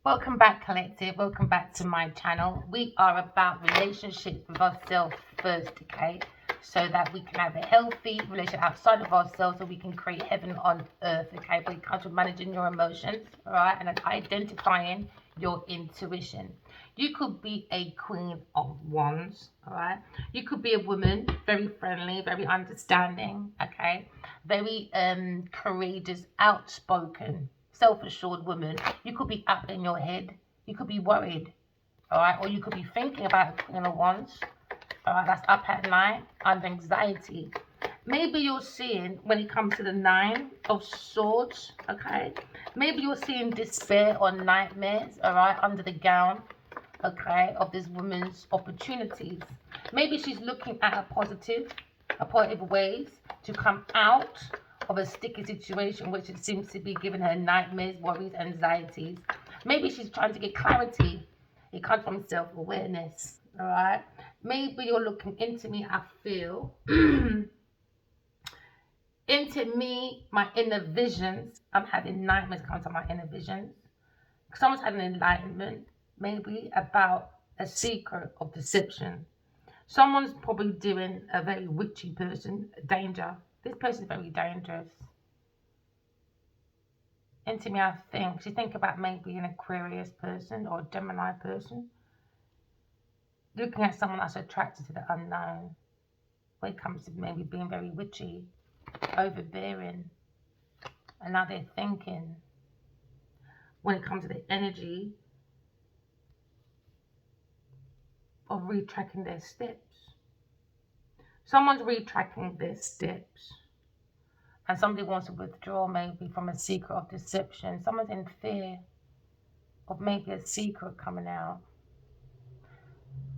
Welcome back, collective. Welcome back to my channel. We are about relationships with ourselves first, okay? So that we can have a healthy relationship outside of ourselves, so we can create heaven on earth, okay? But it comes with managing your emotions, all right? And identifying your intuition. You could be a queen of wands, all right? You could be a woman, very friendly, very understanding, okay? Very courageous, outspoken, self-assured woman. You could be up in your head. You could be worried, all right? Or you could be thinking about a queen of wands, all right? That's up at night, under anxiety. Maybe you're seeing, when it comes to the nine of swords, okay? Maybe you're seeing despair or nightmares, all right, under the gown, okay, of this woman's opportunities. Maybe she's looking at a positive ways to come out of a sticky situation which it seems to be giving her nightmares, worries, anxieties. Maybe she's trying to get clarity. It comes from self-awareness, all right? Maybe you're looking into me, I feel, into me, my inner visions. I'm having nightmares come to my inner visions. Someone's had an enlightenment, maybe about a secret of deception. Someone's probably doing a very witchy person, danger. This person's very dangerous. Into me, I think. She think about maybe an Aquarius person or a Gemini person. Looking at someone that's attracted to the unknown. When it comes to maybe being very witchy, overbearing. And now they're thinking. When it comes to the energy of retracking their steps. Someone's retracking their steps. And somebody wants to withdraw maybe from a secret of deception. Someone's in fear of maybe a secret coming out.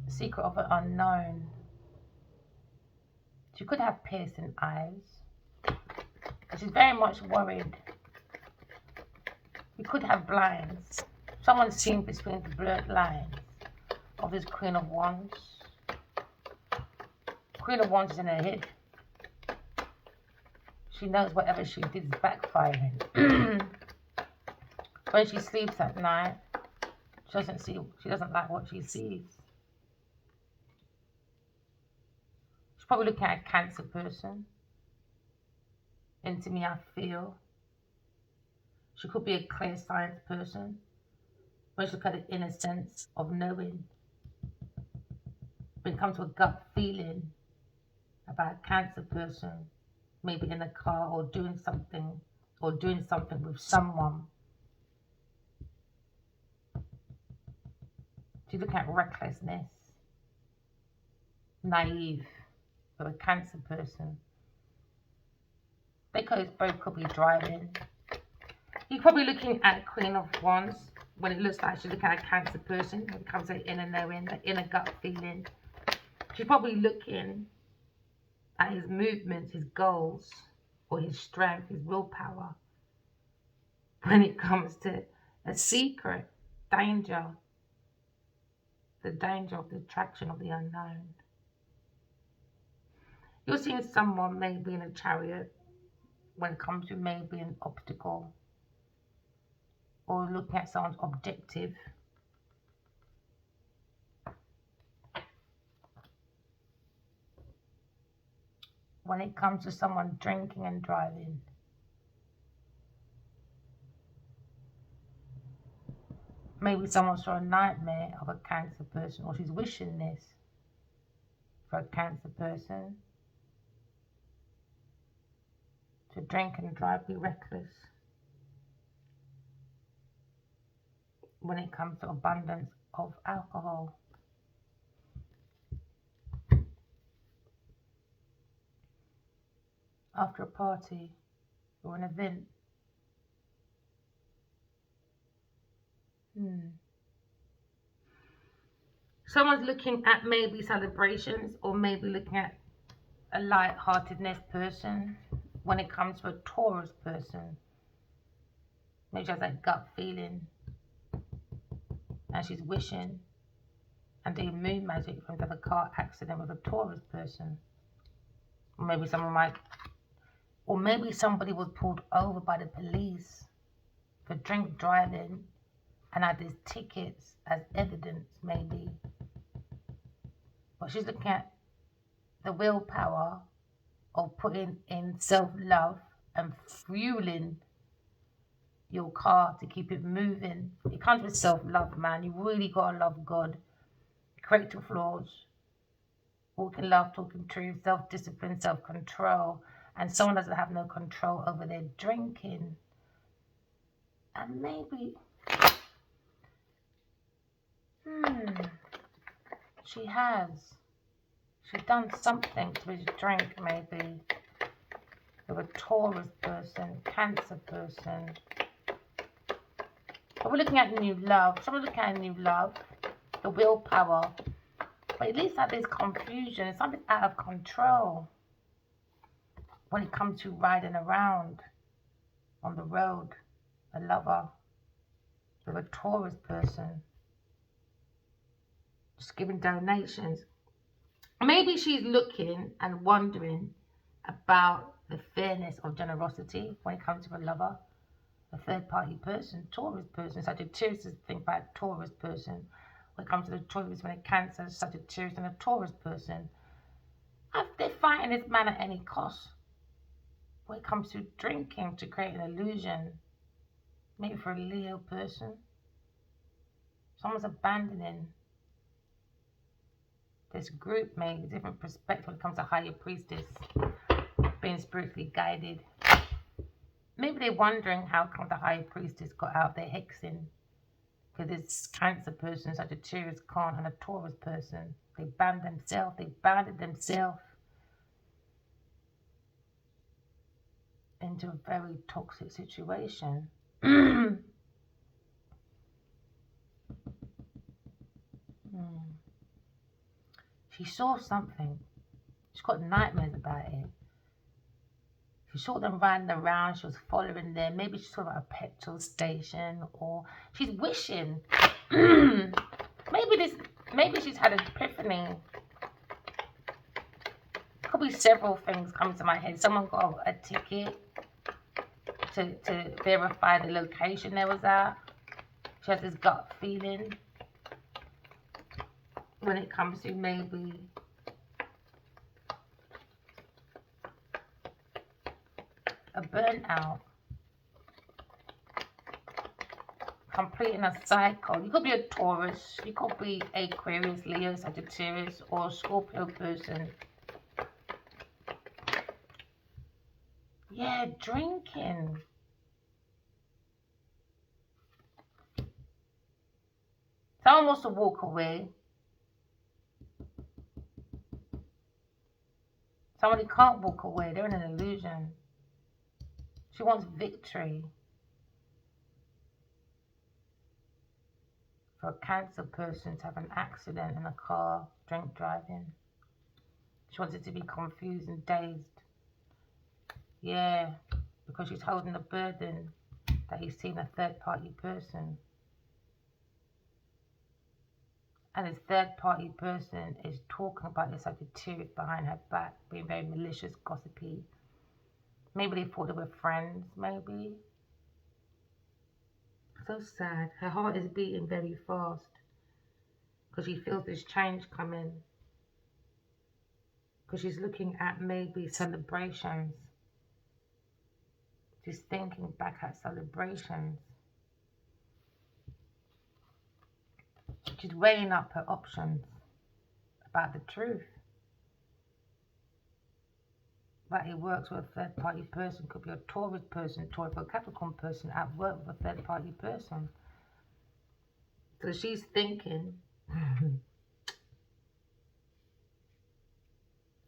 A secret of an unknown. She could have piercing eyes. She's very much worried. You could have blinds. Someone's seen between the blurred lines of this Queen of Wands. Queen of Wands is in her head. She knows whatever she did is backfiring. When she sleeps at night, she doesn't like what she sees. She's probably looking at a Cancer person. Into me, I feel. She could be a clear science person. When she look at the innocence of knowing. When it comes to a gut feeling about a Cancer person, maybe in a car or doing something with someone. She's looking at recklessness, naive for a Cancer person. They both could be driving. You're probably looking at Queen of Wands when it looks like she's looking at a Cancer person. When it comes to the inner knowing, the inner gut feeling. She's probably looking at his movements, his goals, or his strength, his willpower. When it comes to a secret, danger, the danger of the attraction of the unknown. You're seeing someone maybe in a chariot when it comes to maybe an obstacle, or looking at someone's objective. When it comes to someone drinking and driving. Maybe someone saw a nightmare of a Cancer person, or she's wishing this for a Cancer person. To drink and drive, be reckless. When it comes to abundance of alcohol. After a party or an event. Someone's looking at maybe celebrations, or maybe looking at a light-heartedness person. When it comes to a Taurus person, maybe she has that gut feeling and she's wishing and doing moon magic from a car accident with a Taurus person. Or maybe somebody was pulled over by the police for drink driving and add these tickets as evidence, maybe. But she's looking at the willpower of putting in self-love and fueling your car to keep it moving. It comes with self-love, man. You really gotta love God. Correct your flaws. Walk in love, talking truth, self-discipline, self-control. And someone doesn't have no control over their drinking. And maybe she has. She's done something to his drink, maybe. With a Taurus person, Cancer person. But we're looking at new love. So we're looking at new love, the willpower. But at least that there's confusion. Something's out of control when it comes to riding around on the road. A lover with a Taurus person. Just giving donations. Maybe she's looking and wondering about the fairness of generosity when it comes to a lover, a third-party person, Taurus person. Sagittarius is think about Taurus person. When it comes to the Taurus, when it Cancer, Sagittarius and a Taurus person. They're fighting this man at any cost. When it comes to drinking, to create an illusion, maybe for a Leo person, someone's abandoning this group, maybe different perspective when it comes to higher priestess, being spiritually guided. Maybe they're wondering how come the higher priestess got out their hexing. Because it's Cancer person, Sagittarius can't, and a Taurus person. They banded themselves into a very toxic situation. She saw something. She's got nightmares about it. She saw them riding around. She was following them. Maybe she saw at a petrol station, or she's wishing. Maybe she's had an epiphany. Could be several things coming to my head. Someone got a ticket to verify the location they was at. She has this gut feeling when it comes to maybe a burnout, completing a cycle. You could be a Taurus, you could be Aquarius, Leo, Sagittarius, or Scorpio person. Yeah, drinking. Someone wants to walk away. Somebody can't walk away. They're in an illusion. She wants victory. For a Cancer person to have an accident in a car, drink driving. She wants it to be confused and dazed. Yeah, because she's holding the burden that he's seen a third-party person. And this third-party person is talking about this Sagittarius behind her back, being very malicious, gossipy. Maybe they thought they were friends, maybe. So sad. Her heart is beating very fast because she feels this change coming. Because she's looking at maybe celebrations. She's thinking back at celebrations. She's weighing up her options about the truth. That he works with a third-party person. Could be a Taurus person, Taurus or Capricorn person at work with a third-party person. So she's thinking,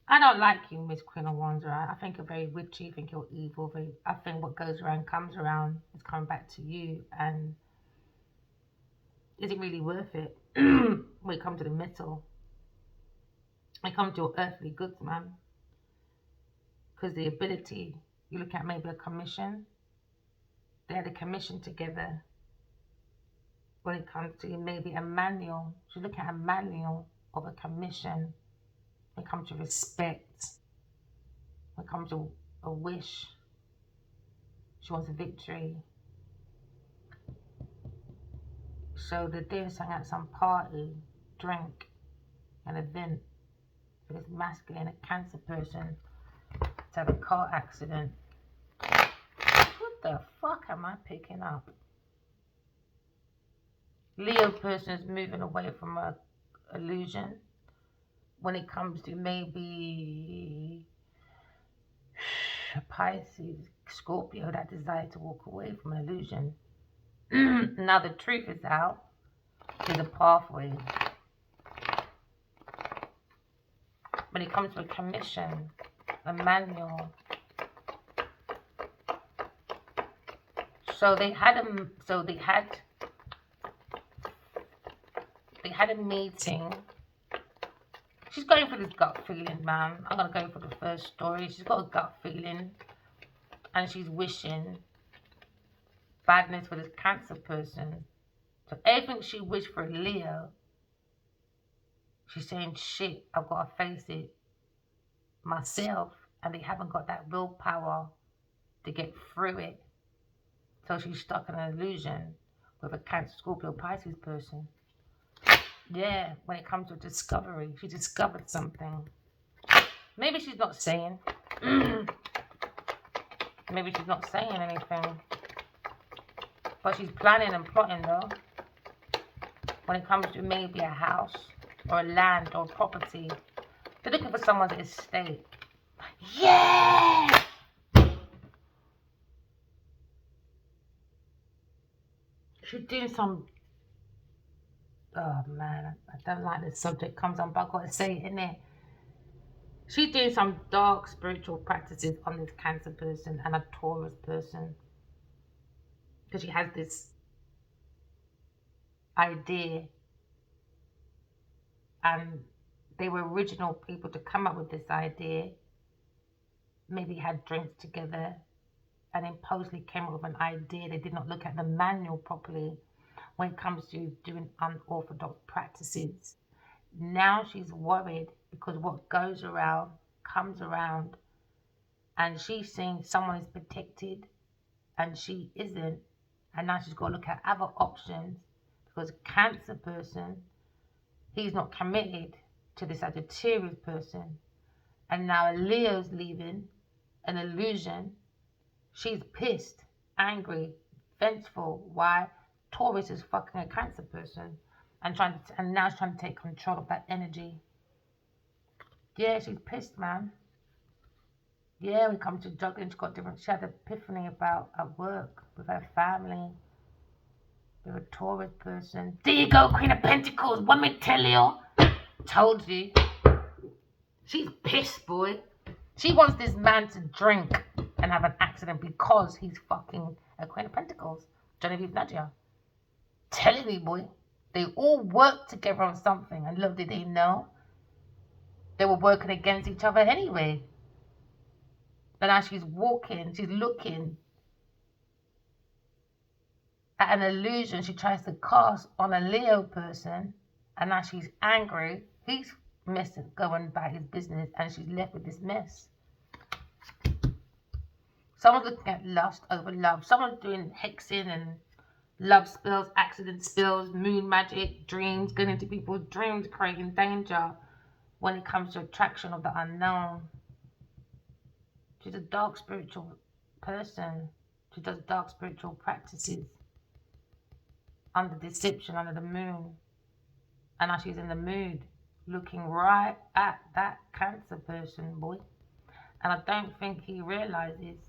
I don't like you, Miss Queen of Wands. I think you're very witchy. I think you're evil. I think what goes around comes around. It's coming back to you. And is it really worth it? When it comes to the metal, when it comes to your earthly goods, man. Because the ability, you look at maybe a commission. They had a commission together. When it comes to maybe a manual, you look at a manual of a commission. When it comes to respect, when it comes to a wish, she wants a victory. So they're doing something at some party, drink, an event for this masculine, a Cancer person to have a car accident. What the fuck am I picking up? Leo person is moving away from a illusion when it comes to maybe a Pisces, Scorpio that desire to walk away from an illusion. Now the truth is out. There's a pathway. When it comes to a commission, a manual. So they had a meeting. She's going for this gut feeling, man. I'm gonna go for the first story. She's got a gut feeling, and she's wishing badness for this Cancer person. So everything she wished for Leo, she's saying, shit, I've got to face it myself, and they haven't got that willpower to get through it. So she's stuck in an illusion with a Cancer, Scorpio, Pisces person. Yeah, when it comes to discovery, she discovered something. Maybe she's not saying. Maybe she's not saying anything. But she's planning and plotting though. When it comes to maybe a house or a land or property. They're looking for someone's estate. Yeah! She's doing some... Oh man, I don't like this subject comes on, but I've got to say it, innit? She's doing some dark spiritual practices on this Cancer person and a Taurus person. Because she has this idea, and they were original people to come up with this idea. Maybe had drinks together and impulsively came up with an idea. They did not look at the manual properly when it comes to doing unorthodox practices. Now she's worried because what goes around comes around, and she's seeing someone is protected and she isn't, and now she's got to look at other options because Cancer person, he's not committed to this Sagittarius person, and now Leo's leaving an illusion. She's pissed, angry, vengeful. Why? Taurus is fucking a Cancer person and now she's trying to take control of that energy. Yeah, she's pissed, man. Yeah, when it comes to juggling, she had an epiphany about at work, with her family, with a Taurus person. There you go, Queen of Pentacles. Want me to tell you? Told you. She's pissed, boy. She wants this man to drink and have an accident because he's fucking a Queen of Pentacles. Genevieve Nadia. Telling me, boy. They all work together on something, and little did they know they were working against each other anyway. But now she's walking, she's looking at an illusion she tries to cast on a Leo person, and now she's angry. He's messing, going about his business, and she's left with this mess. Someone's looking at lust over love. Someone's doing hexing and love spells, accident spells, moon magic, dreams, going into people's dreams, creating danger when it comes to attraction of the unknown. She's a dark spiritual person. She does dark spiritual practices under deception, under the moon. And now she's in the mood, looking right at that Cancer person, boy. And I don't think he realizes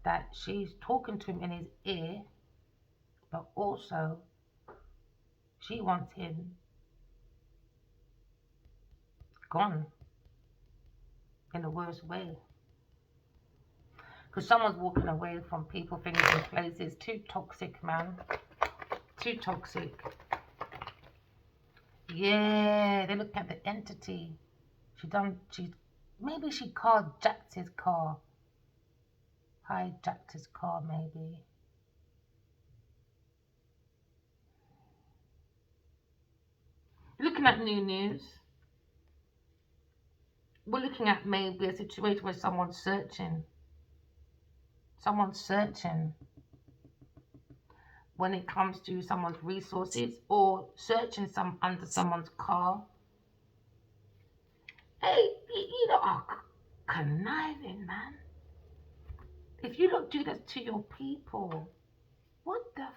that she's talking to him in his ear, but also she wants him gone in the worst way. Because someone's walking away from people, things and places. Too toxic, man. Too toxic. Yeah, they look at the entity. Maybe she carjacked his car. Hijacked his car, maybe. Looking at new news. We're looking at maybe a situation where someone's searching. Someone's searching. when it comes to someone's resources or searching under someone's car. Hey, you lot are conniving, man. If you don't do that to your people, what the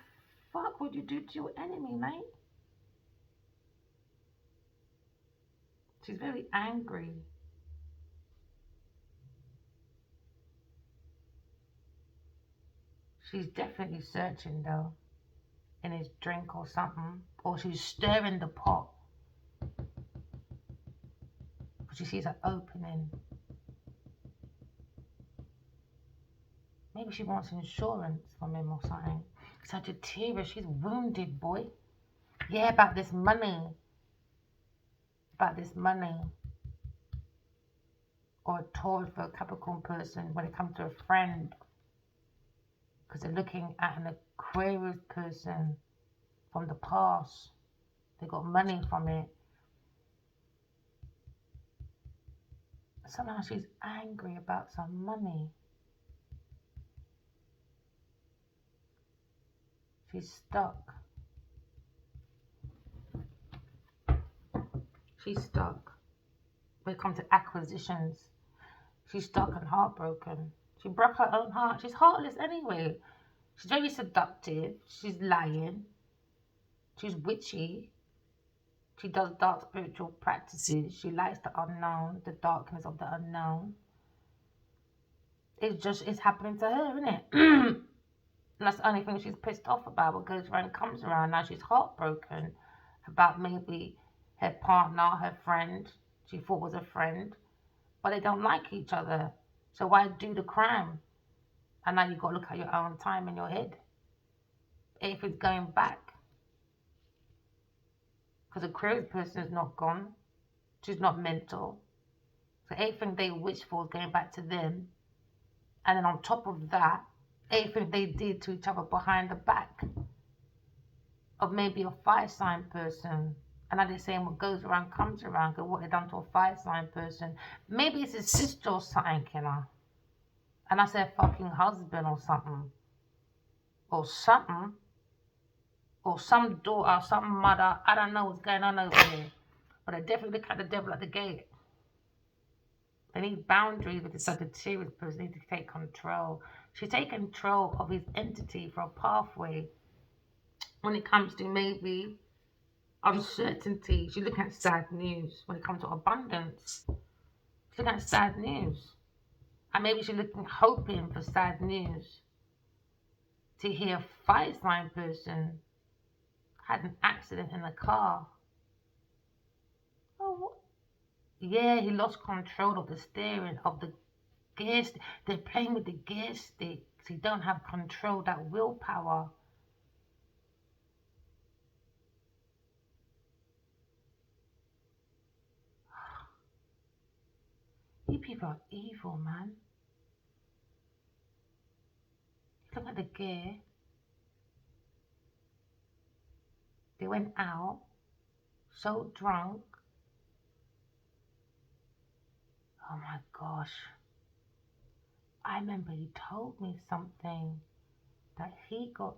fuck would you do to your enemy, mate? She's very angry. She's definitely searching though, in his drink or something, or she's stirring the pot. She sees an opening. Maybe she wants insurance from him or something. Sagittarius, she's wounded, boy. Yeah, about this money. About this money. Or a Taurus for a Capricorn person when it comes to a friend. Because they're looking at an Aquarius person from the past. They got money from it. Somehow she's angry about some money. She's stuck. She's stuck. When it comes to acquisitions, she's stuck and heartbroken. She broke her own heart. She's heartless anyway. She's very seductive. She's lying. She's witchy. She does dark spiritual practices. She likes the unknown, the darkness of the unknown. It's happening to her, isn't it? And that's the only thing she's pissed off about. What goes around comes around. Now she's heartbroken about maybe her partner, her friend, she thought was a friend, but they don't like each other. So why do the crime? And now you've got to look at your own time in your head. If it's going back. Because a Aquarius person is not gone. She's not mental. So everything they wish for is going back to them. And then on top of that, everything they did to each other behind the back of maybe a fire sign person. And now they're saying what goes around comes around. Because what they done to a fire sign person. Maybe it's his sister or something, you know. And that's their fucking husband or something. Or something. Or some daughter, some mother. I don't know what's going on over here. But I definitely look at the devil at the gate. They need boundaries with the Sagittarius person. They need to take control. She's taking control of his entity for a pathway. When it comes to maybe uncertainty, she's looking at sad news. When it comes to abundance, she's looking at sad news. And maybe she's looking, hoping for sad news. To hear a fire sign person had an accident in the car. Oh, what? Yeah, he lost control of the steering, of the gear. They're playing with the gear sticks. He don't have control, that willpower. You people are evil, man. Look at the gear. They went out, so drunk. Oh my gosh. I remember he told me something, that he got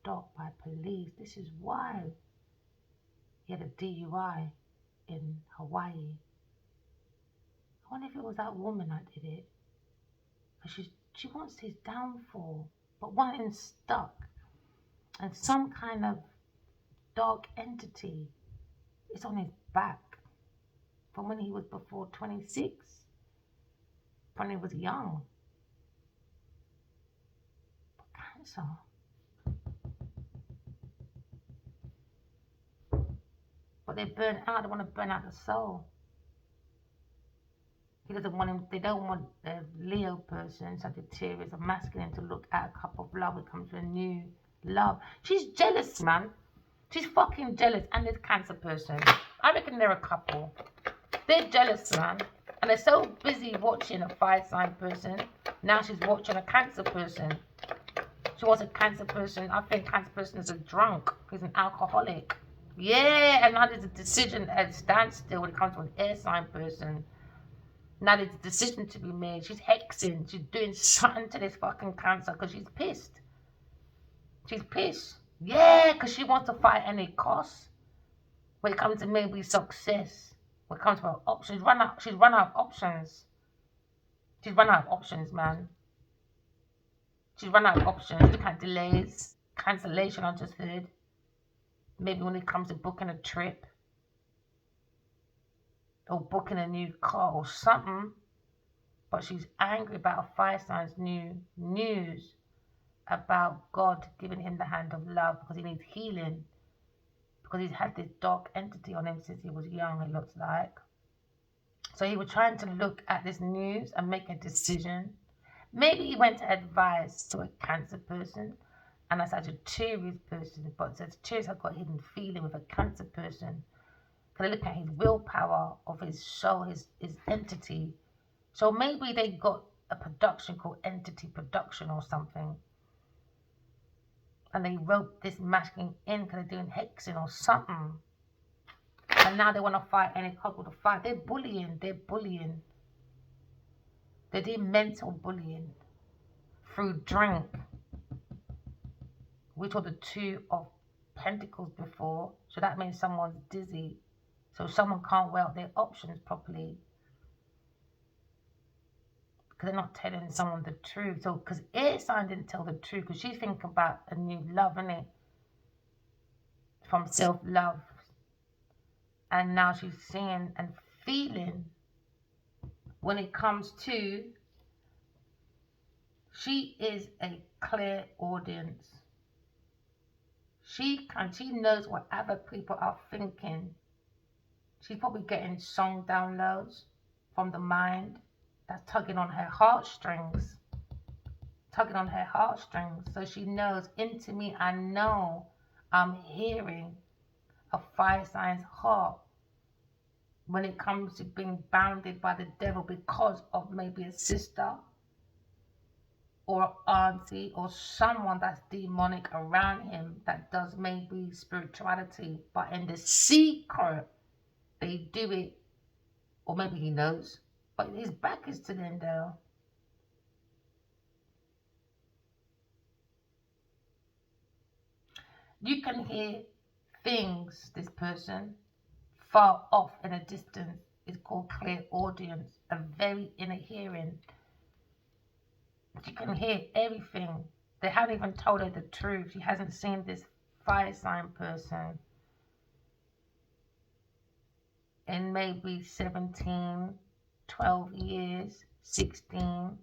stopped by police. This is why. He had a DUI in Hawaii. I wonder if it was that woman that did it. Because she wants his downfall, but one him stuck. And some kind of dark entity is on his back from when he was before 26, when he was young. But cancer. But they burn out, they want to burn out the soul. He doesn't want him, they don't want a Leo person, Sagittarius, a masculine, to look at a cup of love. It comes to a new love. She's jealous, man. She's fucking jealous. And this Cancer person, I reckon they're a couple. They're jealous, man. And they're so busy watching a fire sign person. Now she's watching a Cancer person. She wants a Cancer person. I think Cancer person is a drunk. He's an alcoholic. Yeah, and now there's a decision at standstill when it comes to an air sign person. Now there's a decision to be made. She's hexing. She's doing something to this fucking Cancer because she's pissed. She's pissed. Yeah, because she wants to fight any cost. When it comes to maybe success, when it comes to her options, she's run out of options. She's run out of options, man. She's run out of options. Look at delays, cancellation, I just heard. Maybe when it comes to booking a trip or booking a new car or something. But she's angry about a fire sign's new news about God giving him the hand of love because he needs healing. Because he's had this dark entity on him since he was young, it looks like. So he was trying to look at this news and make a decision. Maybe he went to advice to a cancer person and a Sagittarius person, but Sagittarius has got hidden feeling with a cancer person. Can I look at his willpower of his soul, his entity? So maybe they got a production called Entity Production or something. And they wrote this masking in because they're doing hexing or something. And now they want to fight any couple to fight. They're bullying. They're bullying. They do mental bullying through drink. We saw the Two of Pentacles before, so that means someone's dizzy. So someone can't weigh out their options properly because they're not telling someone the truth. So because air sign didn't tell the truth because she's thinking about a new love, innit? From self-love. And now she's seeing and feeling when it comes to, she is a clear audience. She knows what other people are thinking. She's probably getting song downloads from the mind that's tugging on her heartstrings. Tugging on her heartstrings. So she knows, into me, I know I'm hearing a fire sign's heart when it comes to being bounded by the devil because of maybe a sister or auntie or someone that's demonic around him that does maybe spirituality, but in the secret they do it, or maybe he knows, but his back is to them though. You can hear things, this person, far off in a distance is called clear audience, a very inner hearing. You can hear everything. They haven't even told her the truth. She hasn't seen this fire sign person in maybe 17, 12 years, 16,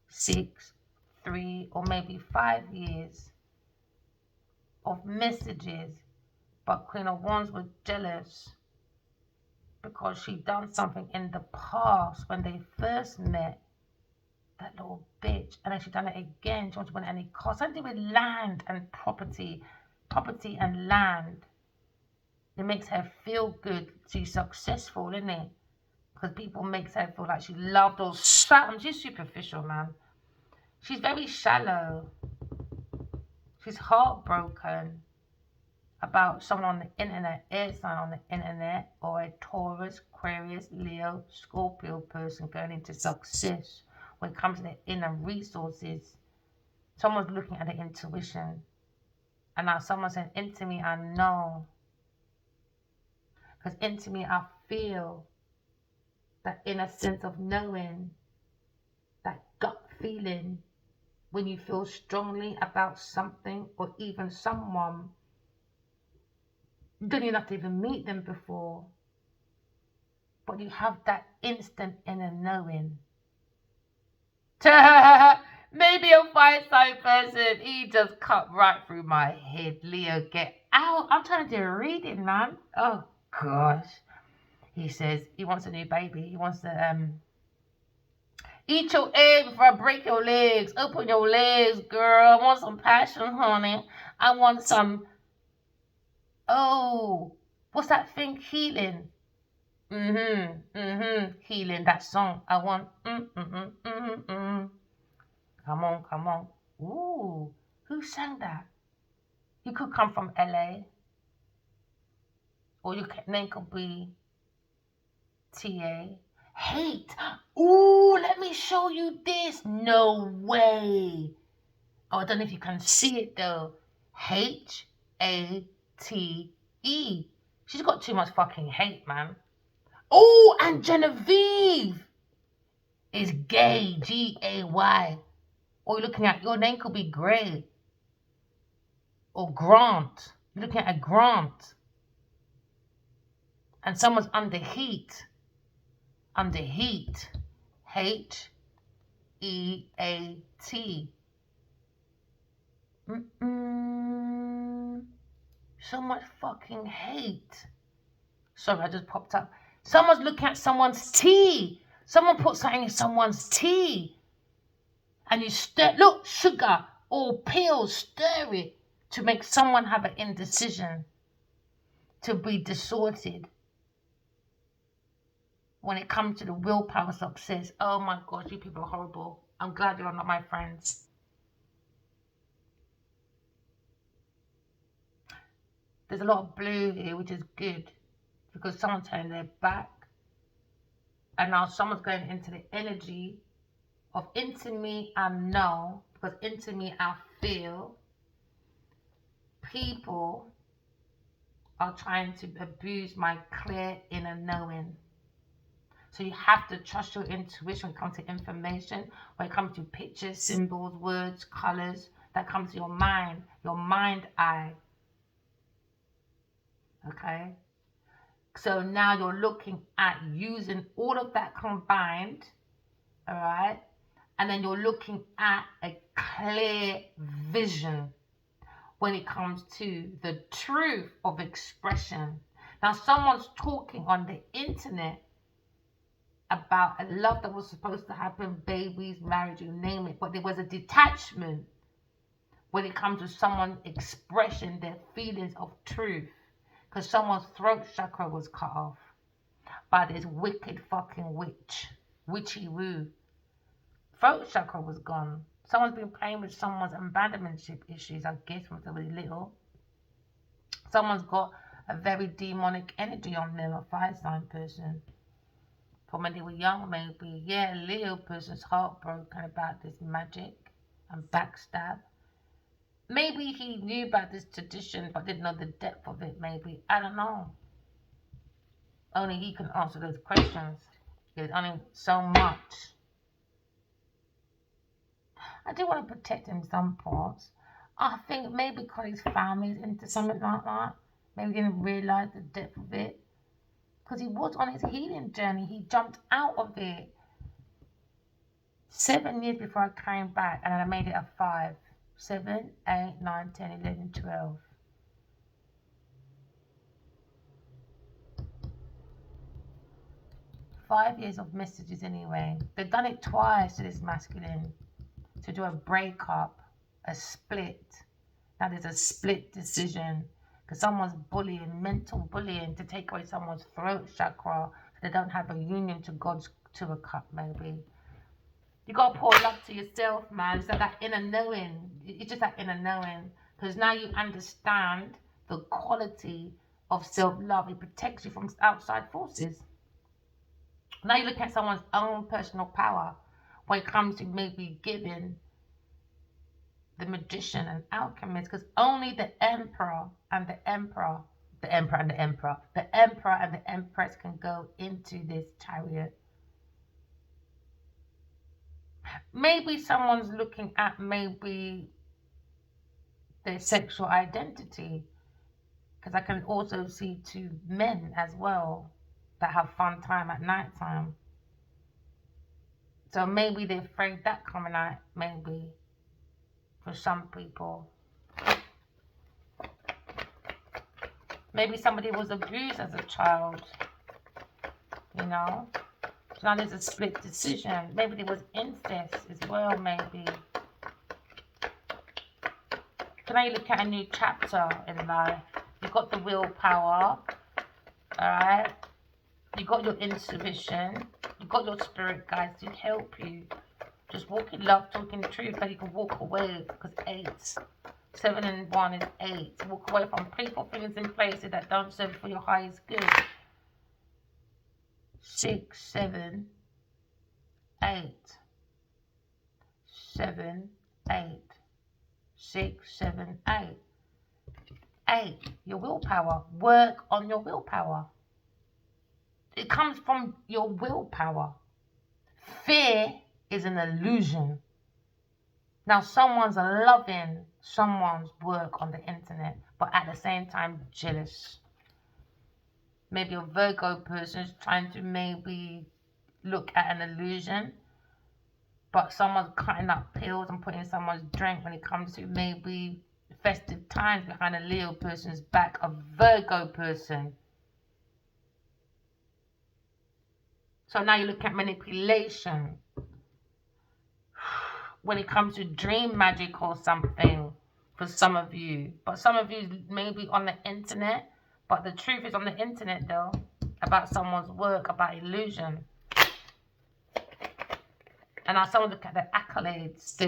6, 3, or maybe 5 years of messages. But Queen of Wands was jealous because she done something in the past when they first met. That little bitch. And then she done it again. She wants to win at any cost. Something with land and property. Property and land. It makes her feel good. She's successful, isn't it? Because people makes her feel like she's loved or something. She's superficial, man. She's very shallow. She's heartbroken about someone on the internet, air sign on the internet, or a Taurus, Aquarius, Leo, Scorpio person going into success. When it comes to the inner resources, someone's looking at the intuition. And now someone said, into me, I know. Because into me, I feel that inner sense of knowing, that gut feeling, when you feel strongly about something or even someone, you don't even have to even meet them before, but you have that instant inner knowing. Maybe a fire sign person, he just cut right through my head. Leo, get out. I'm trying to do a reading, man. Oh, gosh. He says he wants a new baby. He wants to eat your egg before I break your legs. Open your legs, girl. I want some passion, honey. I want some, oh, what's that thing? Healing. Healing, that song. I want, Come on, come on. Ooh, who sang that? You could come from LA. Or your name could be TA. Hate. Ooh, let me show you this. No way. Oh, I don't know if you can see it though. HATE. She's got too much fucking hate, man. Oh, and Genevieve is gay, Gay. Or you're looking at, your name could be Gray. Or Grant. You're looking at a Grant. And someone's under heat. Under heat. Heat. So much fucking hate. Sorry, I just popped up. Someone's looking at someone's tea. Someone put something in someone's tea. And you stir, look, sugar or pills, stir it to make someone have an indecision, to be distorted. When it comes to the willpower success, oh my God, you people are horrible. I'm glad you're not my friends. There's a lot of blue here, which is good, because someone's turning their back. And now someone's going into the energy of into me I know, because into me I feel. People are trying to abuse my clear inner knowing. So you have to trust your intuition when it comes to information, when it comes to pictures, symbols, words, colors, that comes to your mind eye. Okay? So now you're looking at using all of that combined, all right? And then you're looking at a clear vision when it comes to the truth of expression. Now, someone's talking on the internet about a love that was supposed to happen, babies, marriage, you name it, but there was a detachment when it comes to someone expressing their feelings of truth, because someone's throat chakra was cut off by this wicked fucking witchy woo. Throat chakra was gone. Someone's been playing with someone's abandonmentship issues, I guess, when they were little. Someone's got a very demonic energy on them, a fire sign person. From when they were young, maybe. Yeah, a Leo person's heartbroken about this magic and backstab. Maybe he knew about this tradition but didn't know the depth of it, maybe. I don't know. Only he can answer those questions. There's only so much. I do want to protect him in some parts. I think maybe because his family's into something like that. Maybe he didn't realise the depth of it. Because he was on his healing journey. He jumped out of it 7 years before I came back, and I made it a 5. 7, 8, 9, 10, 11, 12. Five years of messages anyway. They've done it twice to this masculine, to do a breakup, a split. Now there's a split decision because someone's bullying, mental bullying, to take away someone's throat chakra so they don't have a union to God's to a cup, maybe. You gotta pour love to yourself, man. It's like that inner knowing. It's just that inner knowing, because now you understand the quality of self-love. It protects you from outside forces. Now you look at someone's own personal power when it comes to maybe giving the magician and alchemist, because only the emperor and the empress can go into this chariot. Maybe someone's looking at maybe their sexual identity, because I can also see 2 men as well that have fun time at night time. So maybe they're afraid that coming out, maybe, for some people. Maybe somebody was abused as a child, you know. So now there's a split decision. Maybe there was incest as well, maybe. So now you look at a new chapter in life. You've got the willpower, alright? You got your intuition, you got your spirit guides to help you. Just walk in love, talking truth, so you can walk away, because 8, 7 and 1 is 8. Walk away from people, things in places that don't serve for your highest good. 6, 7, 8. 7, 8. 6, 7, 8. 8, your willpower. Work on your willpower. It comes from your willpower. Fear is an illusion. Now, someone's loving someone's work on the internet, but at the same time, jealous. Maybe a Virgo person is trying to maybe look at an illusion, but someone's cutting up pills and putting someone's drink when it comes to maybe festive times behind a Leo person's back, a Virgo person. So now you look at manipulation. When it comes to dream magic or something for some of you. But some of you may be on the internet. But the truth is on the internet though. About someone's work, about illusion. And now someone look at the accolades.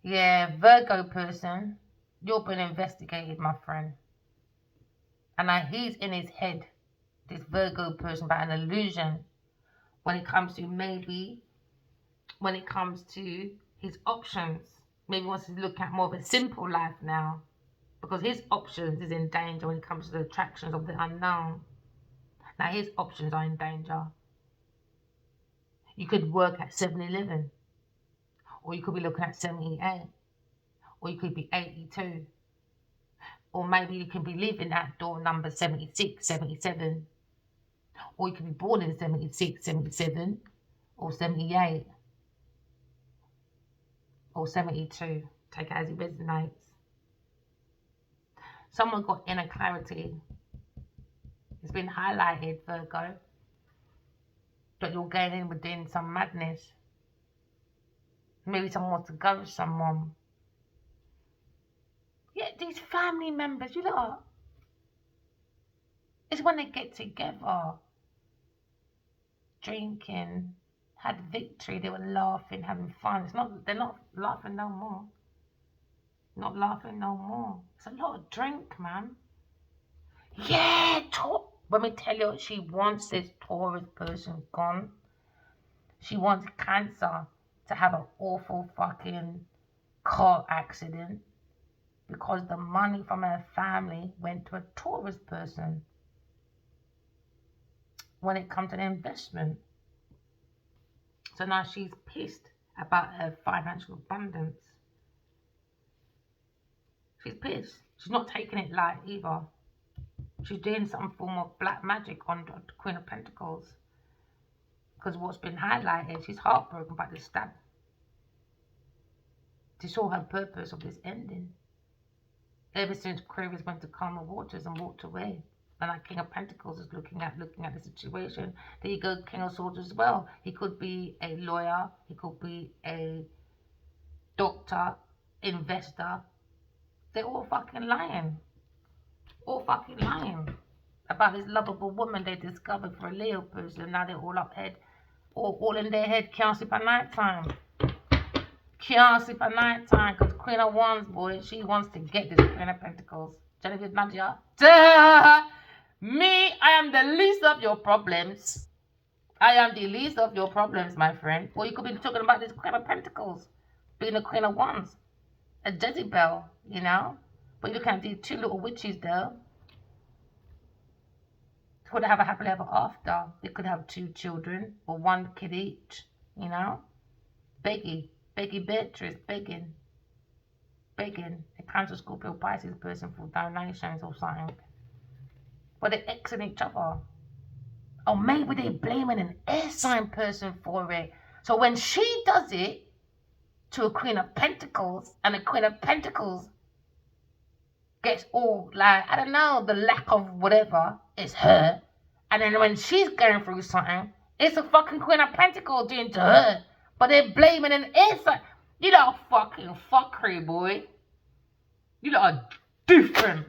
Yeah, Virgo person. You're being investigated, my friend. And now he's in his head. This Virgo person about an illusion. When it comes to his options. Maybe he wants to look at more of a simple life now. Because his options is in danger when it comes to the attractions of the unknown. Now his options are in danger. You could work at 7-Eleven. Or you could be looking at 78. Or you could be 82. Or maybe you could be living at door number 76, 77. Or you could be born in 76, 77, or 78, or 72. Take it as it resonates. Someone got inner clarity. It's been highlighted, Virgo, that you're going in within some madness. Maybe someone wants to go with someone. Yeah, these family members, you know, it's when they get together. Drinking, had victory, they were laughing, having fun. They're not laughing no more. Not laughing no more. It's a lot of drink, man. Yeah, let me tell you, she wants this Taurus person gone. She wants Cancer to have an awful fucking car accident because the money from her family went to a Taurus person. When it comes to the investment. So now she's pissed about her financial abundance. She's pissed. She's not taking it light either. She's doing some form of black magic on the Queen of Pentacles. Because what's been highlighted, she's heartbroken by the stab. She saw her purpose of this ending. Ever since Aquarius went to calmer waters and walked away. And like King of Pentacles is looking at the situation. There you go, King of Swords as well. He could be a lawyer. He could be a doctor, investor. They're all fucking lying. All fucking lying. About this lovable woman they discovered for a Leo person. Now they're all up head. All in their head. Can't sleep at night time. Can't sleep at night time. Because Queen of Wands, boy, she wants to get this Queen of Pentacles. Genevieve Nadia. Duh! Me, I am the least of your problems. I am the least of your problems, my friend. Or you could be talking about this Queen of Pentacles. Being a Queen of Wands. A Jezebel, you know. But you look at these two little witches there. Could have a happily ever after. They could have 2 children. Or 1 kid each, you know. Becky Beatrice, begging. A Cancer, Scorpio, Pisces person for donations or something. But they're Xing each other. Or maybe they're blaming an air sign person for it. So when she does it to a Queen of Pentacles, and a Queen of Pentacles gets all like, I don't know, the lack of whatever is her. And then when she's going through something, it's a fucking Queen of Pentacles doing to her. But they're blaming an air sign. You lot are fucking fuckery, boy. You lot are different.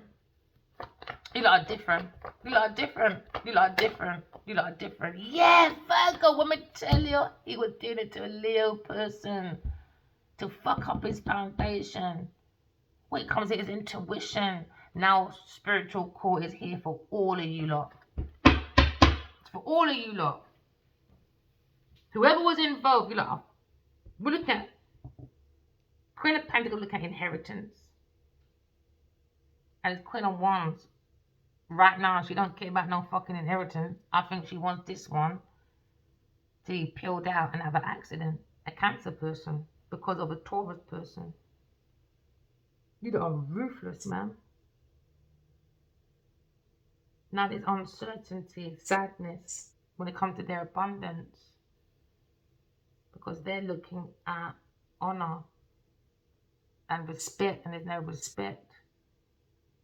You lot are different. You lot are different. You lot are different. You lot are different. Yeah, Virgo, let me tell you, he was doing it to a Leo person to fuck up his foundation. When it comes to his intuition, now spiritual court is here for all of you lot. It's for all of you lot. Whoever was involved, you lot, we're looking at Queen of Pentacles looking at inheritance. And it's Queen of Wands. Right now, she don't care about no fucking inheritance. I think she wants this one to be peeled out and have an accident. A Cancer person because of a Taurus person. You are ruthless, man. Now there's uncertainty, sadness when it comes to their abundance. Because they're looking at honor and respect, and there's no respect.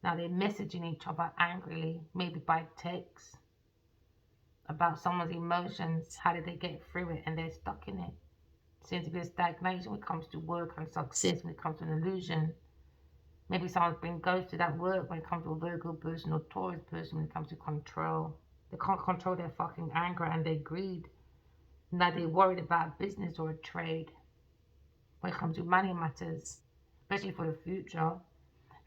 Now they're messaging each other angrily, maybe by text, about someone's emotions. How did they get through it? And they're stuck in it. Seems to be a stagnation when it comes to work and success, when it comes to an illusion. Maybe someone's been ghosted at work when it comes to a Virgo person or Taurus person when it comes to control. They can't control their fucking anger and their greed. Now they're worried about business or a trade when it comes to money matters, especially for the future.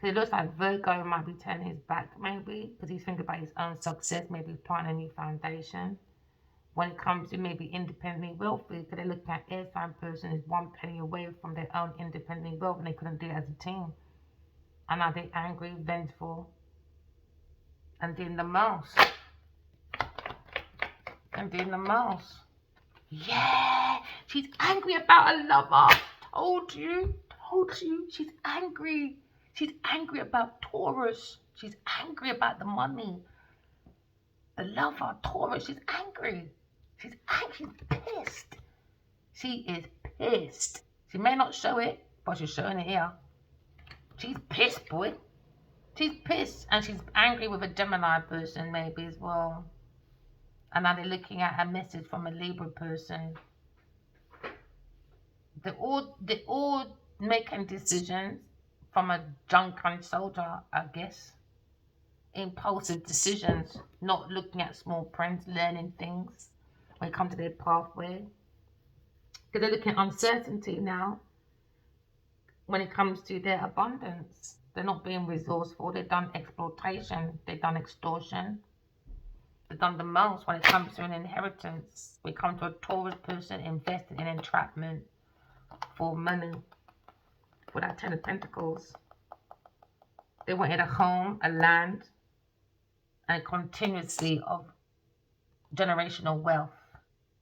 It looks like Virgo might be turning his back, maybe, because he's thinking about his own success, maybe planting a new foundation. When it comes to maybe independently wealthy, because they're looking at air sign person is one penny away from their own independently wealth, and they couldn't do it as a team. And now they're angry, vengeful, and doing the most. Yeah, she's angry about a lover. Told you, she's angry. She's angry about Taurus. She's angry about the money. The lover, Taurus, she's angry. She's pissed. She is pissed. She may not show it, but she's showing it here. She's pissed, boy. She's pissed. And she's angry with a Gemini person maybe as well. And now they're looking at a message from a Libra person. They're all making decisions from a drunken soldier, I guess. Impulsive decisions, not looking at small prints, learning things when it comes to their pathway. Because they're looking at uncertainty now when it comes to their abundance. They're not being resourceful. They've done exploitation. They've done extortion. They've done the most when it comes to an inheritance. We come to a Taurus person invested in entrapment for money. For that 10 of Pentacles. They wanted a home, a land, and a continuously of generational wealth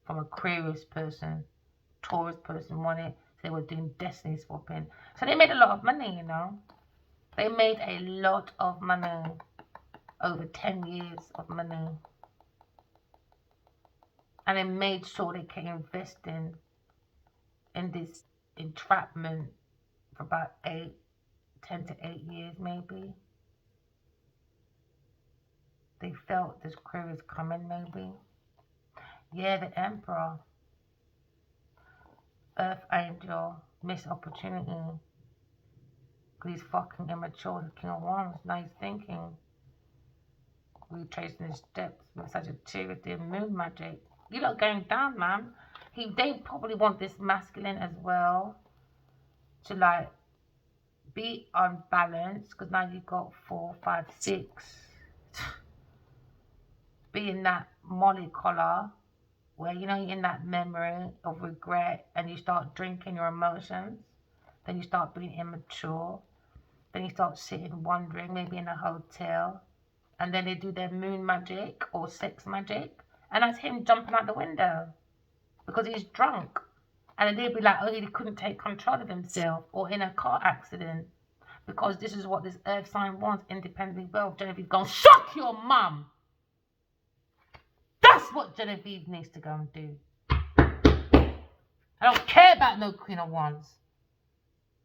from Aquarius person. Taurus person wanted. They were doing destiny swapping. So they made a lot of money, you know. They made a lot of money. Over 10 years of money. And they made sure they kept investing in this entrapment for about 10 to 8 years maybe. They felt this Aquarius coming maybe. Yeah, the Emperor. Earth Angel. Missed opportunity. Because he's fucking immature. The King of Wands. Now he's thinking. Retracing his steps with Sagittarius. The moon magic. You're not going down, man. They probably want this masculine as well. To like be unbalanced. Because now you've got 4, 5, 6. Be in that molly collar. Where you know you're in that memory of regret. And you start drinking your emotions. Then you start being immature. Then you start sitting wondering. Maybe in a hotel. And then they do their moon magic or sex magic. And that's him jumping out the window. Because he's drunk. And then they'd be like, oh, he couldn't take control of himself. Or in a car accident. Because this is what this earth sign wants. Independently wealth. Genevieve's going, suck your mum. That's what Genevieve needs to go and do. I don't care about no Queen of Wands.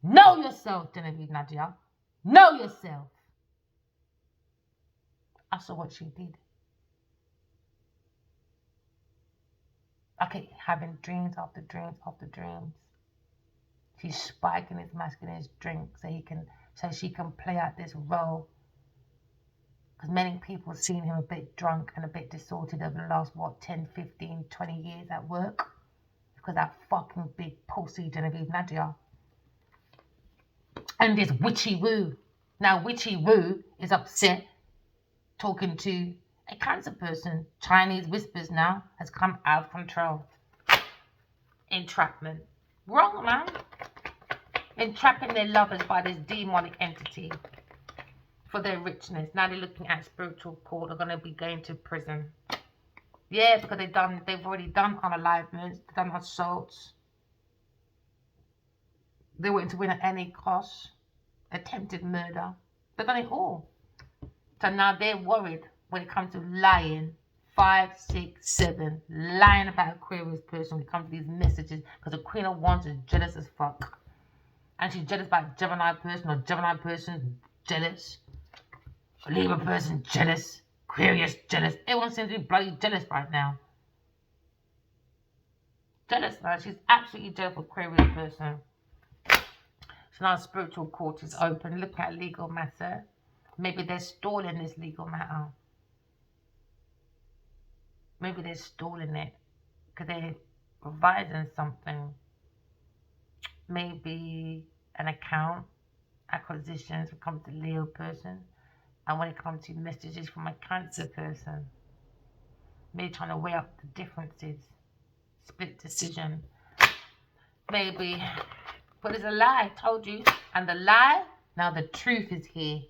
Know yourself, Genevieve Nadia. Know yourself. I saw what she did. I keep having dreams after dreams after dreams. She's spiking his masculine drink so she can play out this role. Because many people have seen him a bit drunk and a bit distorted over the last, 10, 15, 20 years at work. Because that fucking big pussy Genevieve Nadia. And this witchy woo. Now witchy woo is upset talking to a Cancer person. Chinese whispers now has come out of control. Entrapment. Wrong, man. entrapping their lovers by this demonic entity for their richness. Now they're looking at spiritual court. They're going to be going to prison. Yeah, because they've already done unaliveness, they've done assaults. They wanted to win at any cost. Attempted murder. They've done it all. So now they're worried when it comes to lying. 5, 6, 7. Lying about Aquarius person when it comes to these messages. Because the Queen of Wands is jealous as fuck. And she's jealous about Gemini person, or Gemini person jealous. Libra person jealous. Aquarius jealous. Everyone seems to be bloody jealous right now. Jealous, man. She's absolutely jealous of Aquarius person. So now spiritual court is open. Look at legal matter. Maybe they're stalling this legal matter. Maybe they're stalling it because they're revising something. Maybe an account, acquisitions when it comes to Leo person. And when it comes to messages from a Cancer person. Maybe trying to weigh up the differences. Split decision. Maybe. But it's a lie, I told you. And the lie, now the truth is here.